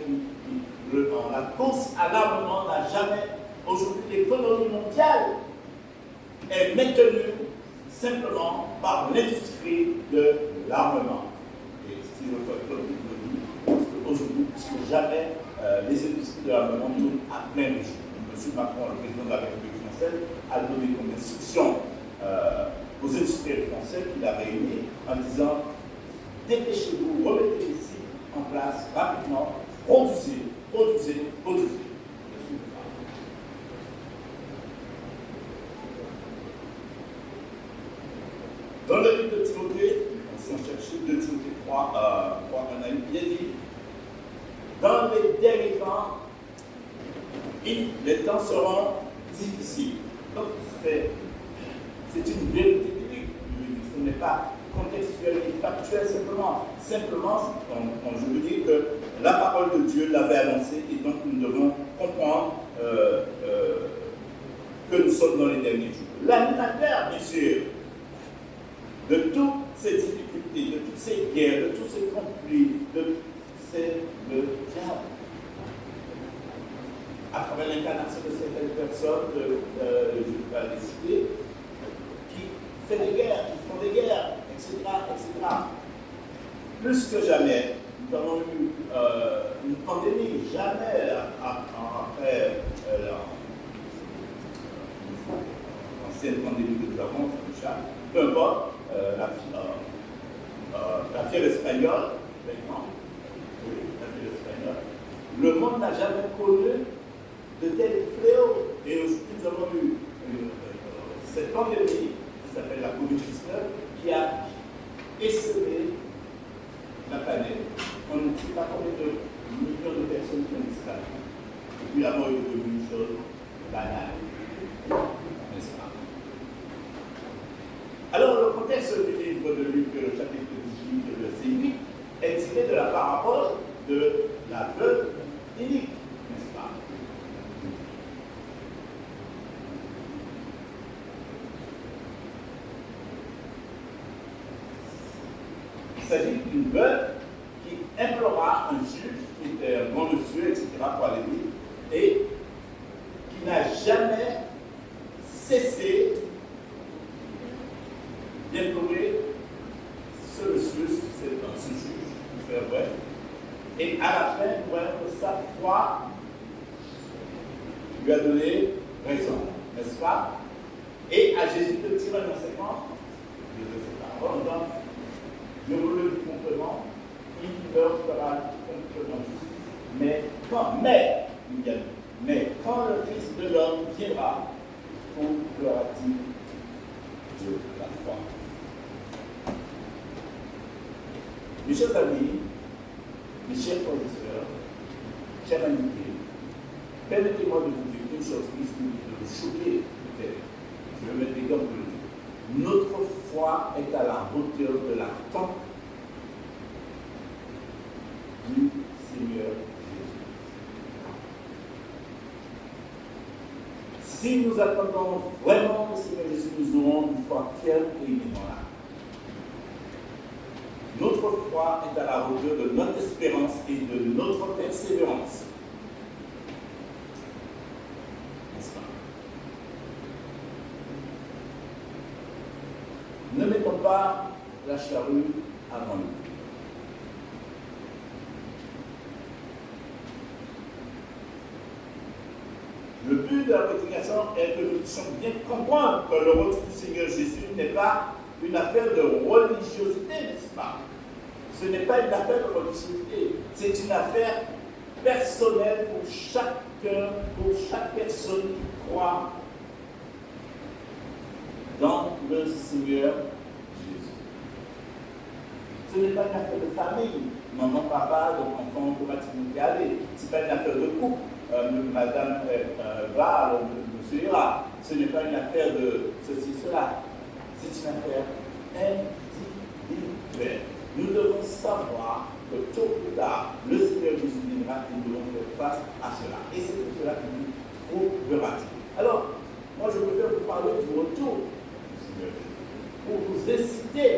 la course à l'armement n'a jamais. Aujourd'hui, l'économie mondiale est maintenue simplement par l'industrie de l'armement. Et si notre économie le dit, parce qu'aujourd'hui, plus que jamais, les industries de l'armement tournent à plein régime. M. Macron, le président de la République française, a donné comme instruction aux industriels français qu'il a réunis en disant dépêchez-vous, remettez les sites en place rapidement, produisez. Dans le livre de Timothée, si on cherche 2 Timothée 3, on a bien dit, dans les derniers temps, les temps seront difficiles. Donc, c'est une vérité biblique. Ce n'est pas contextuel et factuel simplement. Simplement, je veux dire que la parole de Dieu l'avait annoncé et donc nous devons comprendre que nous sommes dans les derniers jours. L'animateur, bien sûr, de toutes ces difficultés, de toutes ces guerres, de tous ces conflits, c'est le diable. À travers l'incarnation de certaines personnes, je ne vais pas les citer, qui fait des guerres, qui font des guerres, etc., etc. Plus que jamais, nous avons eu une pandémie, jamais après l'ancienne pandémie que nous avons, peu importe, la fièvre espagnole, maintenant, oui, la fièvre espagnole, le monde n'a jamais connu de tels fléaux. Et aujourd'hui, nous avons eu cette pandémie qui s'appelle la COVID-19 qui a esselé la planète. On ne sait pas combien de millions de personnes qui ont disparu. Et puis la mort est devenue une chose banale. N'est-ce pas? Alors, le contexte du livre de Luc, le chapitre 18, verset 8, est tiré de la parabole de la veuve inique, n'est-ce pas? Il s'agit d'une veuve qui implora un juge, qui était un bon monsieur, etc., pour aller vivre, et qui n'a jamais cessé d'implorer ce monsieur, ce juge, pour faire vrai. Et à la fin, vraiment, sa foi lui a donné raison, n'est-ce pas? Et à Jésus de tirer un enseignement de cette parole, donc, je vous le dis complètement, il leur fera complètement justice. Mais quand le Fils de l'homme viendra, où pleura-t-il de la foi? Mes chers amis, mes chers frères et sœurs, chers invités, permettez-moi de vous dire une chose qui risque de vous choquer peut-être. Je vais mettre l'exemple de Dieu. Notre foi est à la hauteur de l'attente du Seigneur Jésus. Si nous attendons vraiment le Seigneur Jésus, nous aurons une foi ferme et inébranlable. Notre foi est à la hauteur de notre espérance et de notre persévérance. N'est-ce pas? Ne mettons pas la charrue avant nous. Le but de la prédication est que nous puissions bien comprendre que le retour du Seigneur Jésus n'est pas une affaire de religiosité, n'est-ce pas? Ce n'est pas une affaire de religiosité, c'est une affaire personnelle pour chacun, pour chaque personne qui croit dans le Seigneur Jésus. Ce n'est pas une affaire de famille. Maman, papa, donc enfant, automatiquement y aller. Ce n'est pas une affaire de couple. Madame va, alors monsieur ira. Ce n'est pas une affaire de ceci, cela. C'est une affaire individuelle. Nous devons savoir que tôt ou tard, le Seigneur Jésus viendra et nous devons faire face à cela. Et c'est pour cela que nous trouvera-t-il. Alors, moi je préfère vous parler du retour du Seigneur Jésus, pour vous inciter,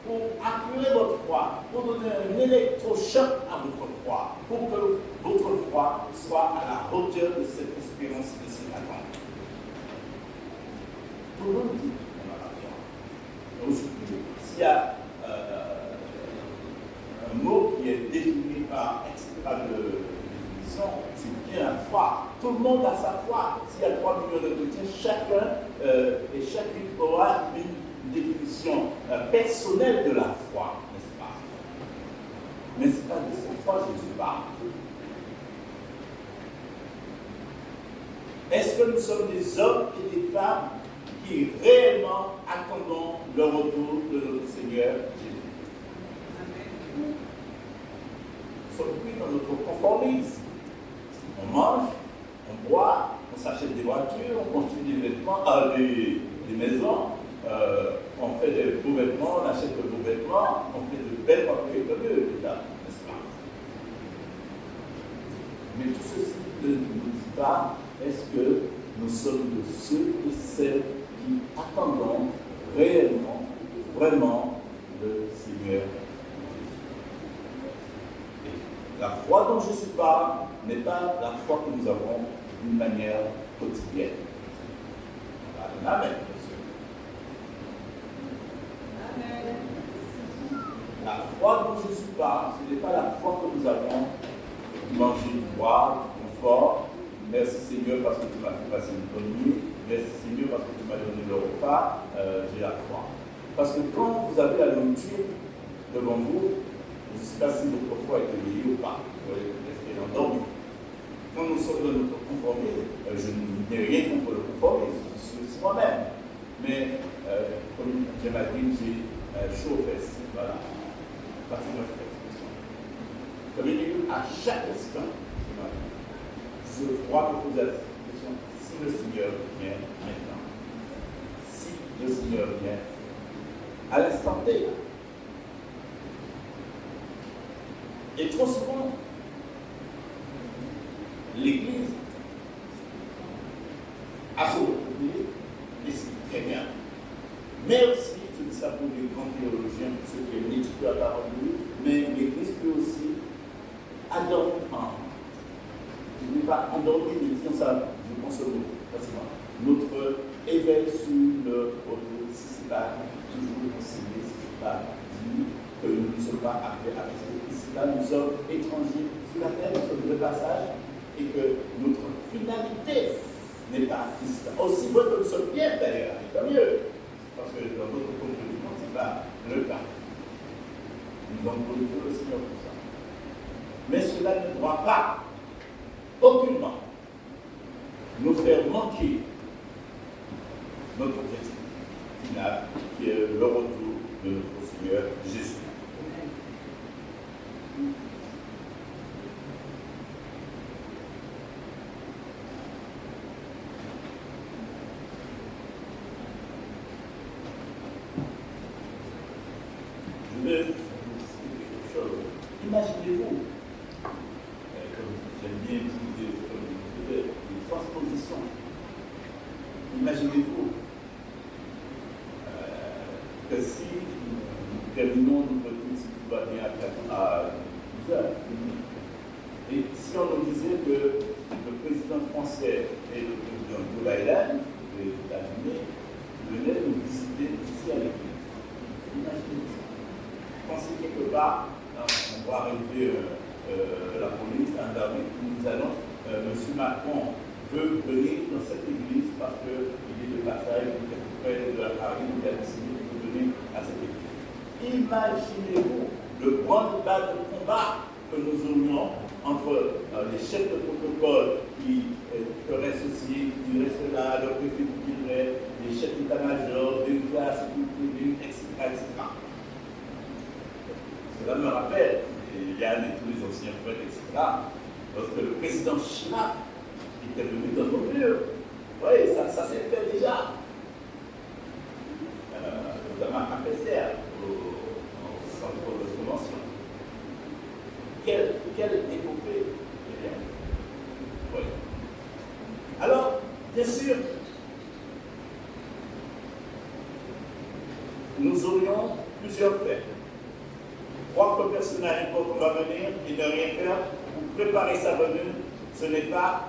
pour appuyer votre foi, pour donner un électrochoc à votre foi, pour que votre foi soit à la hauteur de cette espérance et de cette attente. Tout le monde dit qu'on a la foi. Aujourd'hui, s'il y a un mot qui est défini par de définition, c'est bien la foi. Tout le monde a sa foi. S'il y a 3 millions de chrétiens, chacun et chacune aura une définition personnelle de la foi, n'est-ce pas? Mais ce n'est pas de cette foi que Jésus parle. Est-ce que nous sommes des hommes et des femmes qui réellement attendons le retour de notre Seigneur Jésus? Nous sommes pris dans notre conformisme. On mange, on boit, on s'achète des voitures, on construit des vêtements, des maisons. On fait des beaux vêtements, on achète de beaux vêtements, on fait de belles voitures comme eux, n'est-ce pas? Mais tout ceci ne nous dit pas, est-ce que nous sommes de ceux et celles qui attendons réellement, vraiment le Seigneur Jésus. La foi dont Jésus parle n'est pas la foi que nous avons d'une manière quotidienne. Amen. La foi dont Jésus parle, ce n'est pas la foi que nous avons de manger, de boire, de confort. Merci Seigneur parce que tu m'as fait passer une bonne nuit. Merci Seigneur parce que tu m'as donné le repas. J'ai la foi. Parce que quand vous avez la nourriture devant vous, je ne sais pas si votre foi est éveillée ou pas. Vous voyez, est-ce qu'elle est endormie? Quand nous sommes dans notre conformisme, je n'ai rien contre le conformisme, je suis aussi moi-même. Mais comme j'aime à dire, j'ai chaud aux fesses. Voilà. Passez-moi cette expression. Comme il dit, à chaque instant, je crois que vous êtes question, si le Seigneur vient maintenant, si le Seigneur vient à l'instant T. Et trop souvent, l'Église a son oublié, et c'est très bien. Mais aussi, je dis ça pour les grands théologiens, pour ceux qui aiment l'étude de la parole de Dieu, mais l'Église peut aussi adormer je ne vais pas endormir, mais disons ça, je pense au mot, facilement. Notre éveil sur le retour, si ce n'est pas toujours enseigné, si ce n'est pas dit, que nous ne sommes pas appelés à rester ici, là, nous sommes étrangers sur la terre, nous sommes de passage, et que notre finalité n'est pas ici. Aussi bon que nous sommes bien d'ailleurs, et tant mieux, parce que dans d'autres côtés du monde, ce n'est pas le cas. Nous avons glorifié le Seigneur pour ça. Mais cela ne doit pas aucunement nous faire manquer notre objectif final, qui est le retour de notre Seigneur Jésus. Je vais vous citer quelque chose. Imaginez-vous, comme j'aime bien utiliser les transpositions. Imaginez-vous que si nous terminons notre culte, si tout va bien à 12 heures, et si on nous disait que le président français et le président Joe Biden des États-Unis venaient nous visiter ici à l'église. Imaginez ça. Pensez quelque part, on va arriver la police, un David, nous allons, M. Macron veut venir dans cette église parce qu'il est de passage, il est près de la Paris, il a décidé de venir à cette église. Imaginez-vous le grand bas de combat que nous aurions entre les chefs de protocole qui feraient ceci, qui diraient cela, le préfet qui dirait, les chefs d'état-major, des classes, etc., etc. Cela me rappelle, Yann et tous les anciens frères, etc., lorsque le président Chirac était venu dans nos lieux. Oui, ça s'est fait déjà. Notamment à Pessère, au centre de convention. Quelle épopée. Oui. Alors, bien sûr, nous aurions plusieurs faits. Croire que personnellement qu'on va venir et ne rien faire pour préparer sa venue, ce n'est pas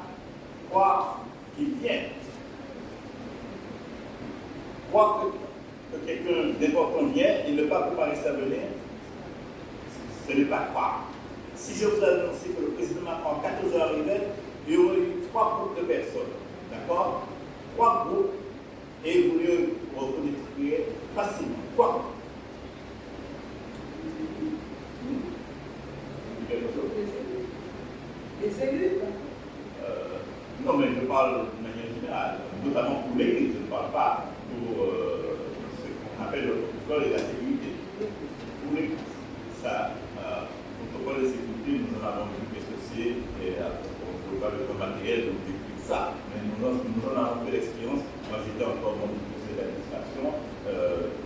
croire qu'il vient. Croire que quelqu'un d'important vient et ne pas préparer sa venue, ce n'est pas croire. Si je vous annonce que le président Macron, à 14h arrivait, il y aurait eu 3 groupes de personnes. D'accord? 3 groupes et vous le reconnaîtriez facilement. Quoi? Les élus. Non, mais je parle de manière générale, notamment pour l'Église, je ne parle pas pour ce qu'on appelle le protocole et la sécurité. Pour l'Église, ça, protocole de sécurité, nous en avons vu qu'est-ce que c'est, et on ne peut pas le matériel, donc depuis ça. Mais nous en avons fait l'expérience. Moi, j'étais encore dans le conseil d'administration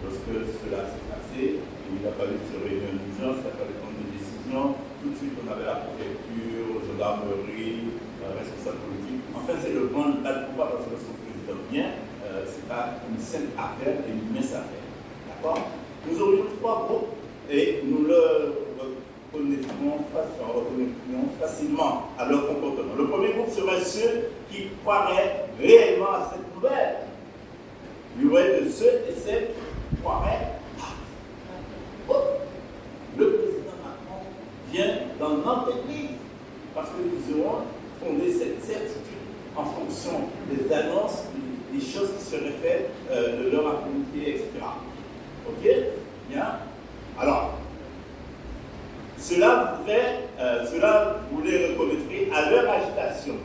lorsque cela s'est passé. Il a fallu se réunir en urgence, il a fallu prendre des décisions. Tout de suite, on avait la préfecture, gendarmerie, responsable politique. Enfin, c'est le grand bas de combat parce que lorsque le président vient, ce n'est pas une simple affaire et une mince affaire. D'accord? Nous aurions 3 groupes et nous le reconnaîtrions facilement à leur comportement. Le premier groupe serait ceux qui croiraient réellement à cette nouvelle. Il y aurait de ceux et celles qui croiraient le président Macron vient dans notre église parce que nous aurons fondé cette certitude en fonction des annonces, des choses qui seraient faites, de leur activité, etc. Ok? Bien? Alors, cela vous les reconnaîtrez à leur agitation.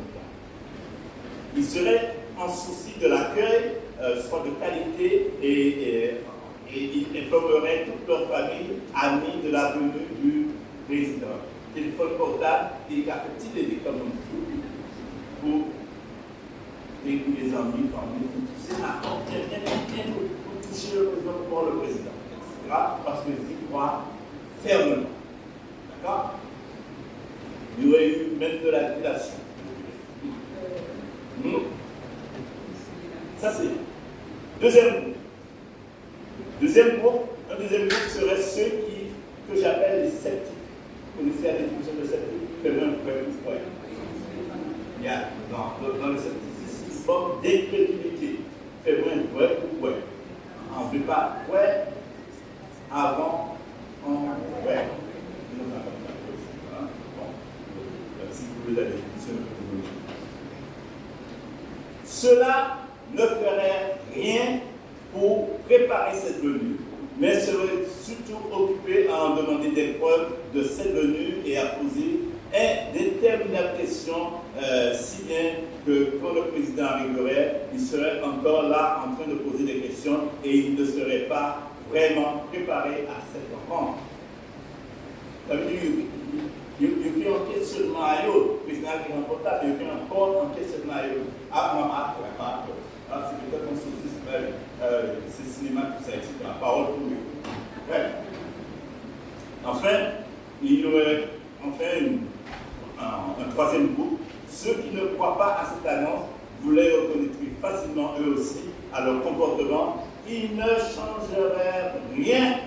Ils seraient en souci de l'accueil, soit de qualité, et ils informeraient toute leur famille, amis de la venue du président. Téléphone portable et café-télé, comme on dit, pour les amis, familles, tout ça, pour toucher le président, pour le président, etc. Parce qu'ils y croient fermement. D'accord? Il y aurait eu même de la dilation. Ça, c'est deuxième groupe. Un deuxième groupe serait ceux que j'appelle les sceptiques. Vous connaissez la définition de sceptique? Fais-moi un vrai coup. Il y a dans le scepticisme une forme d'incrédulité. Fais-moi un vrai coup. On ne peut pas ouais avant on ouais. Si vous voulez la définition, cela ne ferait rien pour préparer cette venue, mais serait surtout occupé à en demander des preuves de cette venue et à poser d'interminables questions, si bien que quand le président arriverait, il serait encore là en train de poser des questions et il ne serait pas vraiment préparé à cette rencontre. Ça veut dire il y a un questionnement à eux, le président qui est remportable, il y a encore un questionnement à eux. C'est peut-être un souci, c'est cinéma, tout ça, etc. Parole pour lui. Bref. Enfin, il y aurait un troisième groupe. Ceux qui ne croient pas à cette annonce, vous les reconnaîtrez facilement eux aussi à leur comportement. Ils ne changeraient rien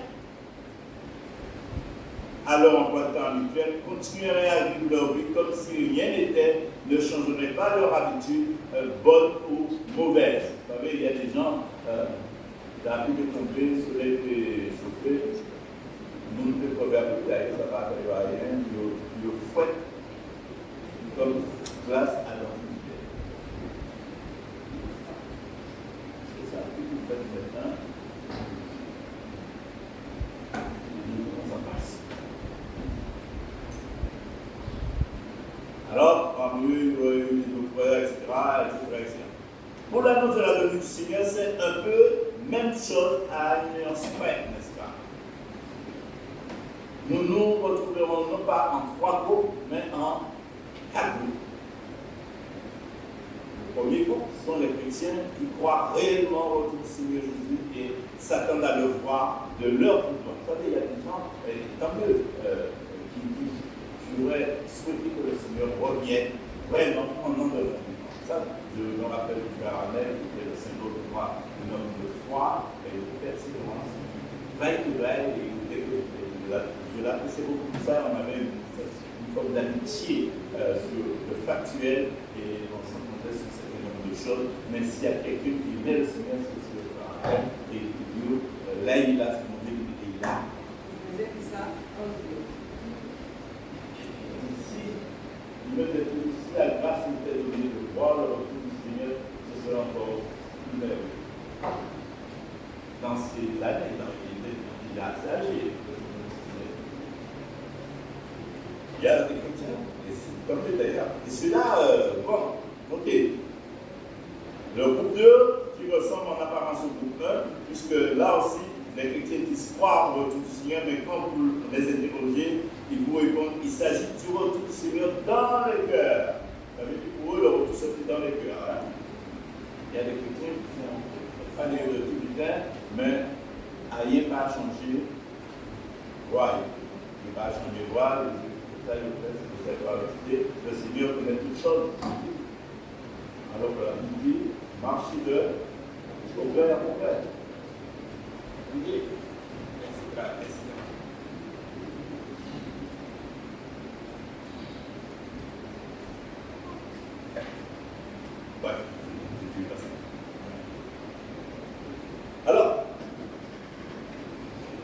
à leur emploi de temps habituel, continueraient à vivre leur vie comme si rien n'était, ne changeraient pas leur habitude, bonne ou mauvaise. Vous savez, il y a des gens, dans la vie de tomber, le soleil est chauffé, nous ne pouvons pas faire ça va faire rien, ils fouettent comme grâce à leur vie. Alors, parmi eux, etc., etc. Pour l'annonce de la venue du Seigneur, c'est un peu même chose à une nuance près, n'est-ce pas? Nous nous retrouverons non pas en 3 groupes, mais en 4 groupes. Le premier groupe sont les chrétiens qui croient réellement au retour du Seigneur Jésus et s'attendent à le voir de leur pouvoir. Vous savez, il y a des gens, tant mieux, qui auraient souhaité que le Seigneur revienne vraiment en nom de leur. Ça, je me rappelle du frère Arnel, qui était le symbole de moi, un homme de foi et de persévérance. Veille, je l'appréciais beaucoup de ça, on avait une forme d'amitié sur le factuel et on s'entendait sur certain nombre de choses, mais s'il y a quelqu'un qui aimait le Seigneur, c'est le frère Arnel, et Dieu, là il a ce moment il est là. Vous avez dit ça? Si la grâce nous était donnée de voir le retour du Seigneur, ce serait encore plus merveilleux. Dans ces années, il est assez âgé. Il y a des chrétiens, et c'est comme d'ailleurs. Et celui-là, bon, ok. Le groupe 2, qui ressemble en apparence au groupe 1, puisque là aussi, les chrétiens disent croire au retour du Seigneur, mais quand vous les interrogez, ils vous répondent qu'il s'agit du retour du Seigneur dans le cœur. Ça veut dire pour eux, le retour se fait dans le cœur. Hein? Il y a des chrétiens qui sont fans de tout du temps, mais rien pas changé. Ouais, il va changer de voie, le Seigneur connaît toutes choses. Alors que la Bible dit, marchez de progrès à progrès. Ok, etc. Bref, je vais passer. Alors,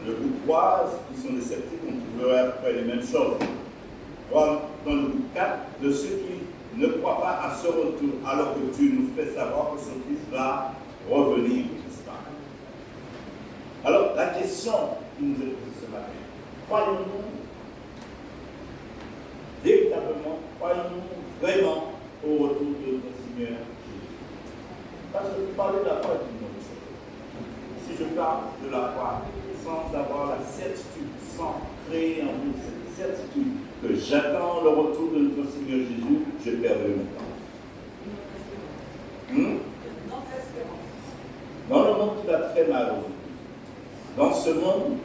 le groupe 3, qui sont des sceptiques, on trouverait après les mêmes choses. Dans le groupe 4, de ceux qui ne croient pas à ce retour, alors que Dieu nous fait savoir que son Fils va revenir, n'est-ce pas? Alors, la question qui nous est posée ce matin, croyons-nous véritablement, croyons-nous vraiment au retour de notre Seigneur Jésus? Parce que parler de la foi est une bonne chose. Si je parle de la foi sans avoir la certitude, sans créer en vous cette certitude que j'attends le retour de notre Seigneur Jésus, je perdrai mon temps. Dans le monde qui va très mal aujourd'hui, dans ce monde,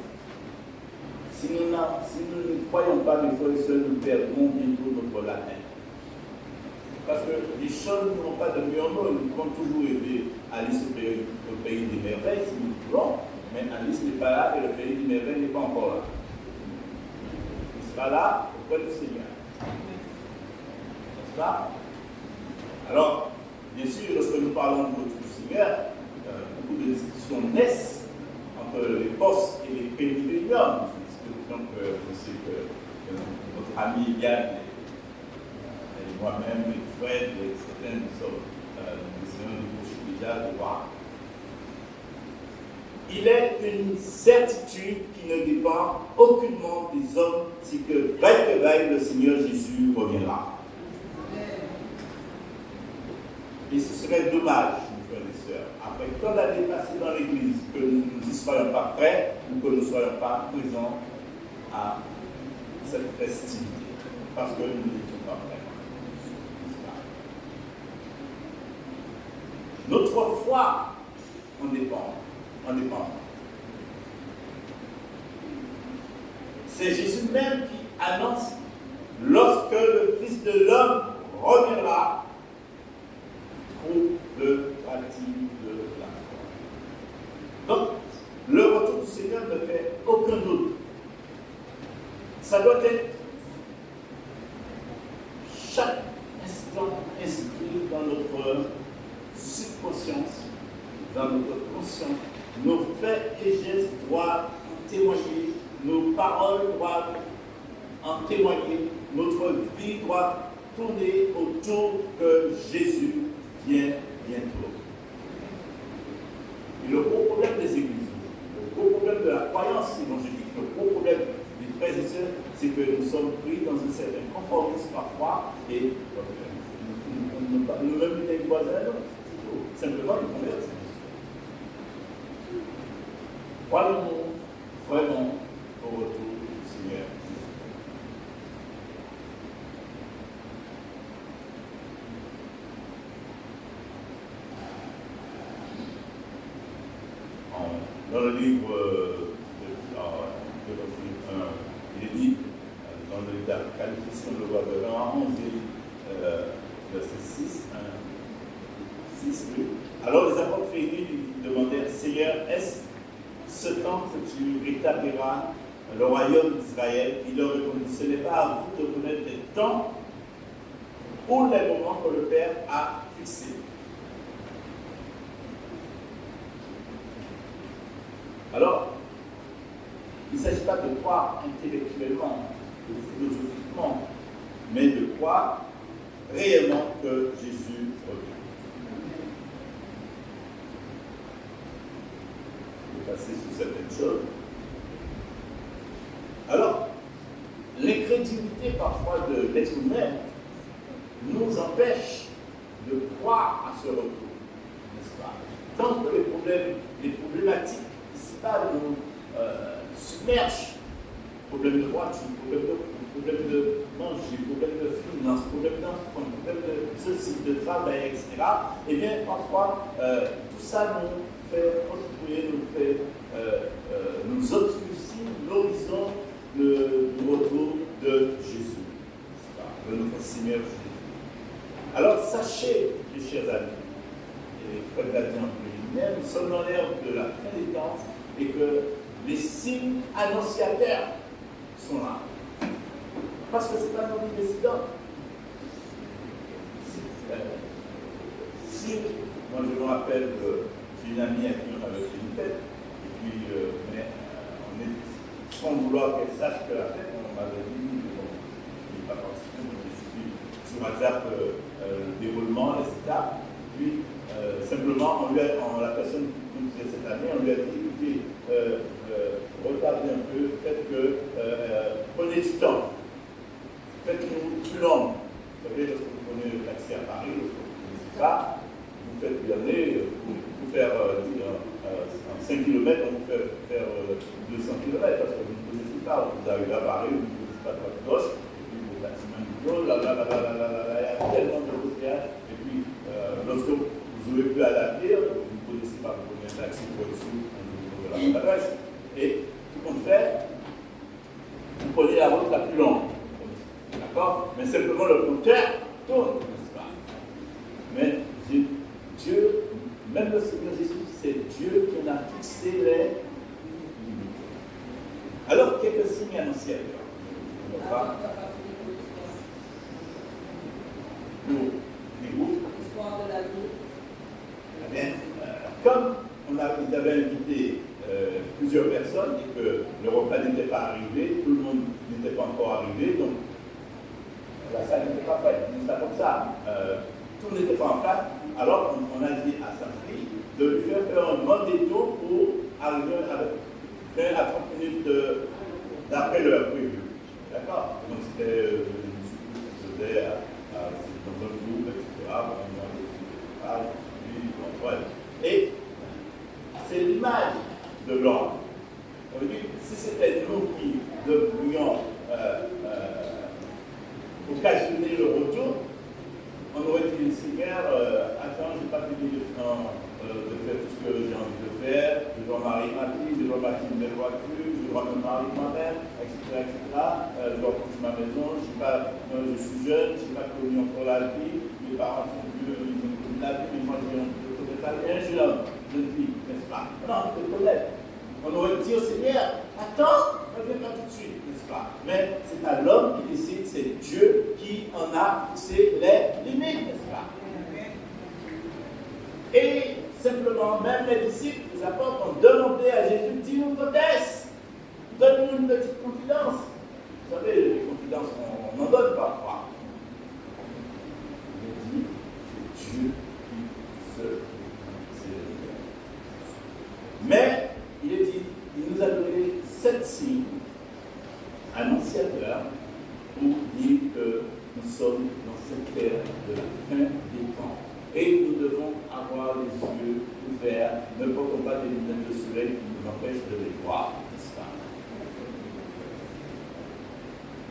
si nous ne croyons pas, mes frères et sœurs, nous perdrons bientôt notre latin. Parce que les choses n'ont pas de mieux en nous, nous pouvons toujours rêver Alice au pays des merveilles si nous voulons, mais Alice n'est pas là et le pays des merveilles n'est pas encore là. Il sera là auprès du Seigneur. N'est-ce pas? Alors, bien sûr, lorsque nous parlons du retour du Seigneur, beaucoup de discussions naissent entre les postes et les pénitentiaires. Donc, je sais que notre ami Yann et moi-même, les frères, certains nous sommes déjà de voir. Il est une certitude qui ne dépend aucunement des hommes, c'est que vaille le Seigneur Jésus reviendra. Et ce serait dommage, mes frères et sœurs, après tant d'années passées dans l'Église, que nous n'y soyons pas prêts ou que nous ne soyons pas présents à cette festivité, parce que nous n'étions pas prêts. Notre foi en dépend. C'est Jésus même qui annonce, lorsque le Fils de l'homme reviendra, trouve-t-il de la foi. Donc, le retour du Seigneur ne fait aucun doute. Ça doit être chaque instant inscrit dans notre subconscience, dans notre conscience. Nos faits et gestes doivent en témoigner, nos paroles doivent en témoigner, notre vie doit tourner autour que Jésus vient bientôt. Et le gros problème des églises, le gros problème de la croyance évangélique, le gros problème des frères et sœurs, c'est que nous sommes pris dans un certain conformisme parfois et nous-mêmes les voisins, simplement nous convertir. Croyons-nous vraiment au retour du Seigneur. Dans le livre de Philippiens 1, il est dit, dans le livre d'Apocalypse, on le voit de 11 verset 6, oui. Alors les apôtres réunis lui demandèrent, Seigneur, est-ce ce temps que tu rétabliras le royaume d'Israël? Il leur répondit, ce n'est pas à vous de connaître les temps ou les moments que le Père a fixés. Alors, il ne s'agit pas de croire intellectuellement, ou philosophiquement, mais de croire réellement que Jésus revient. Je vais passer sur certaines choses. Alors, l'incrédulité parfois de l'être humain nous empêche de croire à ce retour, n'est-ce pas? Tant que les problématiques nous submergent, problème de voiture, problème de manger, problème de finance, problème d'enfant, problème de ceci, de travail, etc. Eh bien, parfois, tout ça nous fait construire, nous obscurcit l'horizon du retour de Jésus, de notre Seigneur Jésus. Alors, sachez, mes chers amis, et frères Gadian, nous sommes dans l'ère de la fin des temps, et que les signes annonciateurs sont là. Parce que ce n'est pas notre décidant. Si, moi je me rappelle que j'ai une amie à qui on avait fait une fête, et puis on est, sans vouloir qu'elle sache que la fête, on m'avait dit, bon, je n'ai pas participé, donc j'ai suivi sur WhatsApp le déroulement, les étapes, puis simplement, la personne qui nous disait cette année, on lui a dit, écoutez, retardez un peu, faites que, prenez du temps, faites-nous plus long. Vous savez, lorsque vous prenez le taxi à Paris, lorsque vous ne connaissez pas, vous faites gagner, vous faire en 5 km, on vous fait faire 200 km, parce que vous ne connaissez pas, vous arrivez à Paris, vous ne connaissez pas droite gauche, et puis vos bâtiments du dos, il y a tellement de routières, et puis lorsque vous aurez pu aller à pied, vous ne connaissez pas, vous prenez un taxi pour être sous de la adresse. Et tout compte fait, vous prenez la route la plus longue. D'accord? Mais simplement le compteur tourne, n'est-ce pas? Mais Dieu, même le Seigneur Jésus, c'est Dieu qui en a fixé les limites. Alors, quelques signes annonciateurs. Pour les groupes. Comme ils avaient invité plusieurs personnes et que le repas n'était pas arrivé, tout le monde n'était pas encore arrivé, donc la salle n'était pas prête. C'est comme ça. Tout n'était pas en place. Alors on a dit à sa fille de lui faire un grand détour pour arriver à 30 minutes d'après l'heure prévue. D'accord? Donc c'était dans un groupe, etc. Et c'est l'image de l'homme. Si c'était nous qui devrions occasionner le retour, on aurait dit, Seigneur, attends, je n'ai pas fini le temps de faire tout ce que j'ai envie de faire, je dois marier ma fille, je dois bâtir une belle voiture, je dois me marier moi-même, etc., etc. Je dois construire ma maison, je suis jeune, je n'ai pas connu encore la vie, mes parents sont vieux, ils ont connu la vie, mais moi j'ai un jeune homme, jeune fille, n'est-ce pas? Non, je te connais. On aurait dit au Seigneur, attends, ne viens pas tout de suite, n'est-ce pas? Mais c'est à l'homme qui décide, c'est Dieu qui en a fixé les limites, n'est-ce pas? Et simplement, même les disciples, les apôtres ont demandé à Jésus, dis-nous votre est, donne-nous une petite confidence. Vous savez, les confidences, on n'en donne pas, quoi. Il dit, c'est Dieu qui se mais il est dit, il nous a donné 7 signes annonciateurs pour dire que nous sommes dans cette ère de la fin des temps. Et nous devons avoir les yeux ouverts, ne portons pas des lunettes de soleil qui nous empêchent de les voir, n'est-ce pas?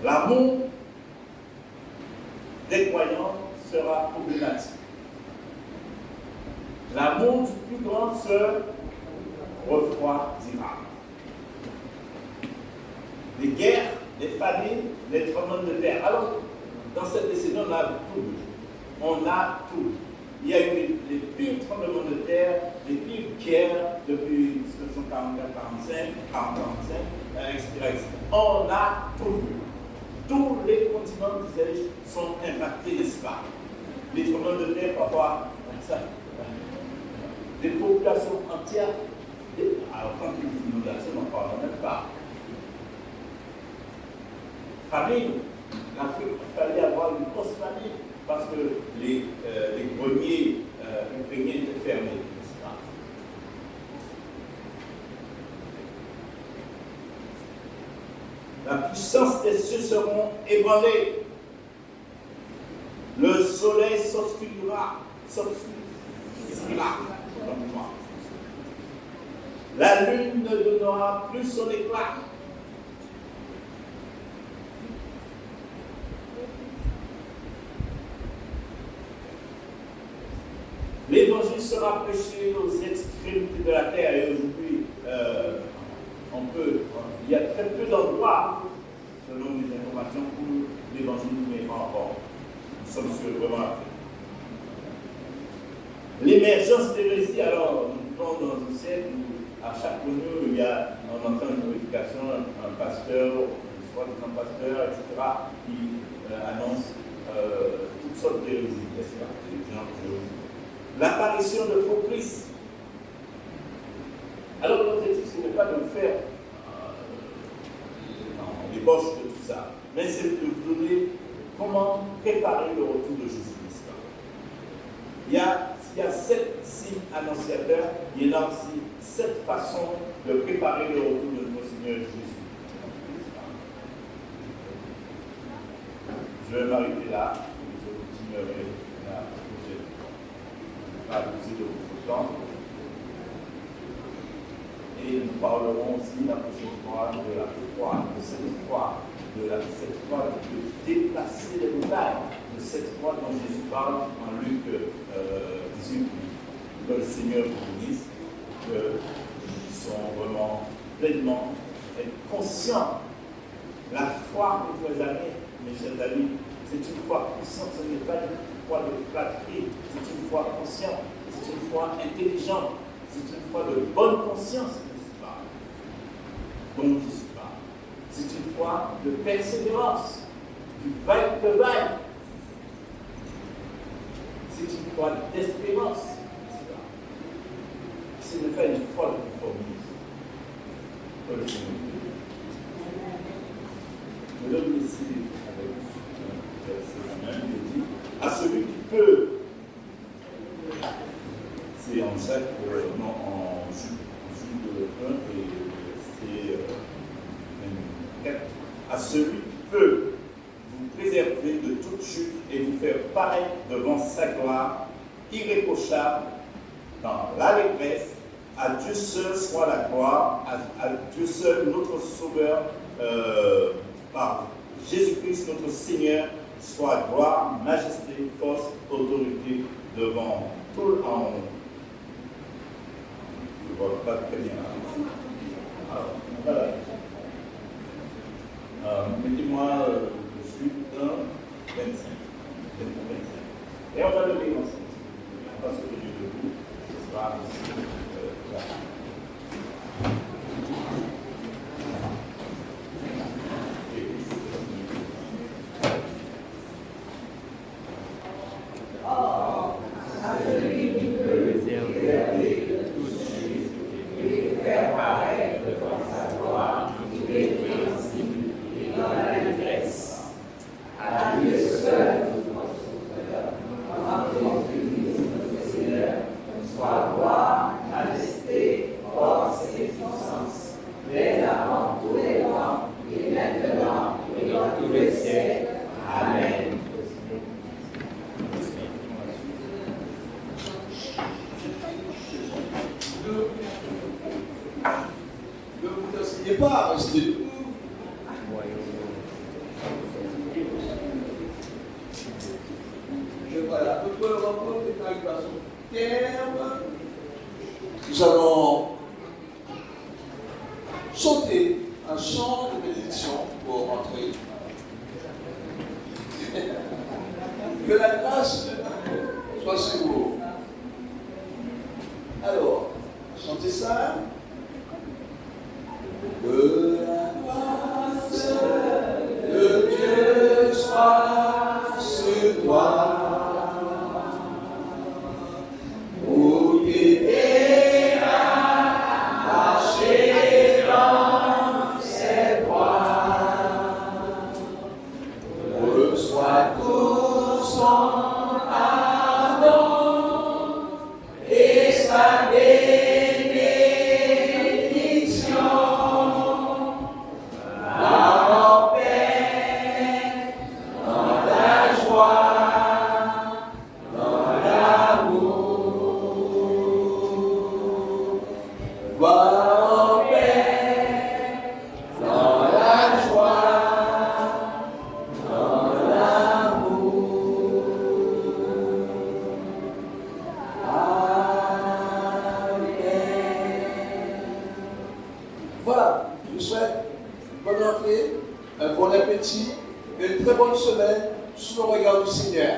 L'amour des croyants sera problématique. L'amour du plus grand se refroidira. Les guerres, les famines, les tremblements de terre. Alors, dans cette décennie, on a tout. On a tout. Il y a eu les pires tremblements de terre, les pires guerres depuis 1944, 45, etc. On a tout vu. Tous les continents, disais-je, sont impactés, n'est-ce pas? Les tremblements de terre, parfois, ça. Des populations entières. Alors, quand il y a une inondation, on n'en parle même pas. Famine. L'Afrique, il fallait avoir une grosse famine parce que les greniers ukrainiens étaient fermés, n'est-ce pas? La puissance des cieux seront ébranlées. Le soleil s'obscurira. La lune ne donnera plus son éclat. L'évangile sera prêché aux extrémités de la terre et aujourd'hui, il y a très peu d'endroits, selon les informations, où l'évangile n'est pas encore. Nous sommes sur vraiment la fin. L'émergence des récits, alors, nous sommes dans un siècle où, à chaque commune, on entend une prédication, un pasteur, soit un pasteur, etc., qui annonce toutes sortes d'hérésies, n'est-ce pas? L'apparition de faux Christ. Alors, l'objectif, ce n'est pas de vous faire en débauche de tout ça, mais c'est de vous donner comment préparer le retour de Jésus-Christ. Il y a 7 signes annonciateurs, il y en a aussi 7 façons de préparer le retour de notre Seigneur Jésus. Je vais m'arrêter là, je continuerai la prochaine fois. Pas abuser de votre temps. Et nous parlerons aussi la prochaine fois de la foi, de cette foi, cette foi de déplacer les montagnes, de cette foi dont Jésus parle en Luc 18, que le Seigneur vous bénisse, qu'ils sont vraiment pleinement conscients. La foi, mes frères amis, mes chers amis, c'est une foi consciente, ce n'est pas une foi de flatterie, c'est une foi consciente, c'est une foi intelligente, c'est une foi de bonne conscience, n'est-ce pas? Donc, Jésus parle. C'est une foi de persévérance, du vaille-que-vaille. C'est une foi d'espérance. Ce n'est pas une foi de conformisme. Que le Seigneur nous donne ici avec un verset même, il dit à celui qui peut, c'est en Jacques, non, en Jude 1 et verset 4, à celui qui peut vous préserver de toute chute et vous faire paraître devant sa gloire irréprochable dans l'allégresse. À Dieu seul soit la gloire, à Dieu seul notre Sauveur, par Jésus-Christ notre Seigneur, soit gloire, majesté, force, autorité devant tout le monde. Je ne vois pas très bien. Alors, voilà. Mettez-moi Jude 1, 25. Et on va le lire ensemble. On va se tenir debout. Ce sera aussi là. Soit gloire, majesté, pas rester debout. Voilà, notre rencontre est arrivée à son terme. Nous allons chanter un chant de bénédiction pour rentrer. Que la grâce soit sur vous. Alors, chantez ça. Que la grâce de Dieu soit sur toi. Pour t'aider à marcher dans ses voies. Reçois tout son pardon et sa bénédiction. Va en paix, dans la joie, dans l'amour. Va en paix, dans la joie, dans l'amour. Amen. Voilà, je vous souhaite bonne entrée, un bon appétit et une très bonne semaine sous le regard du Seigneur.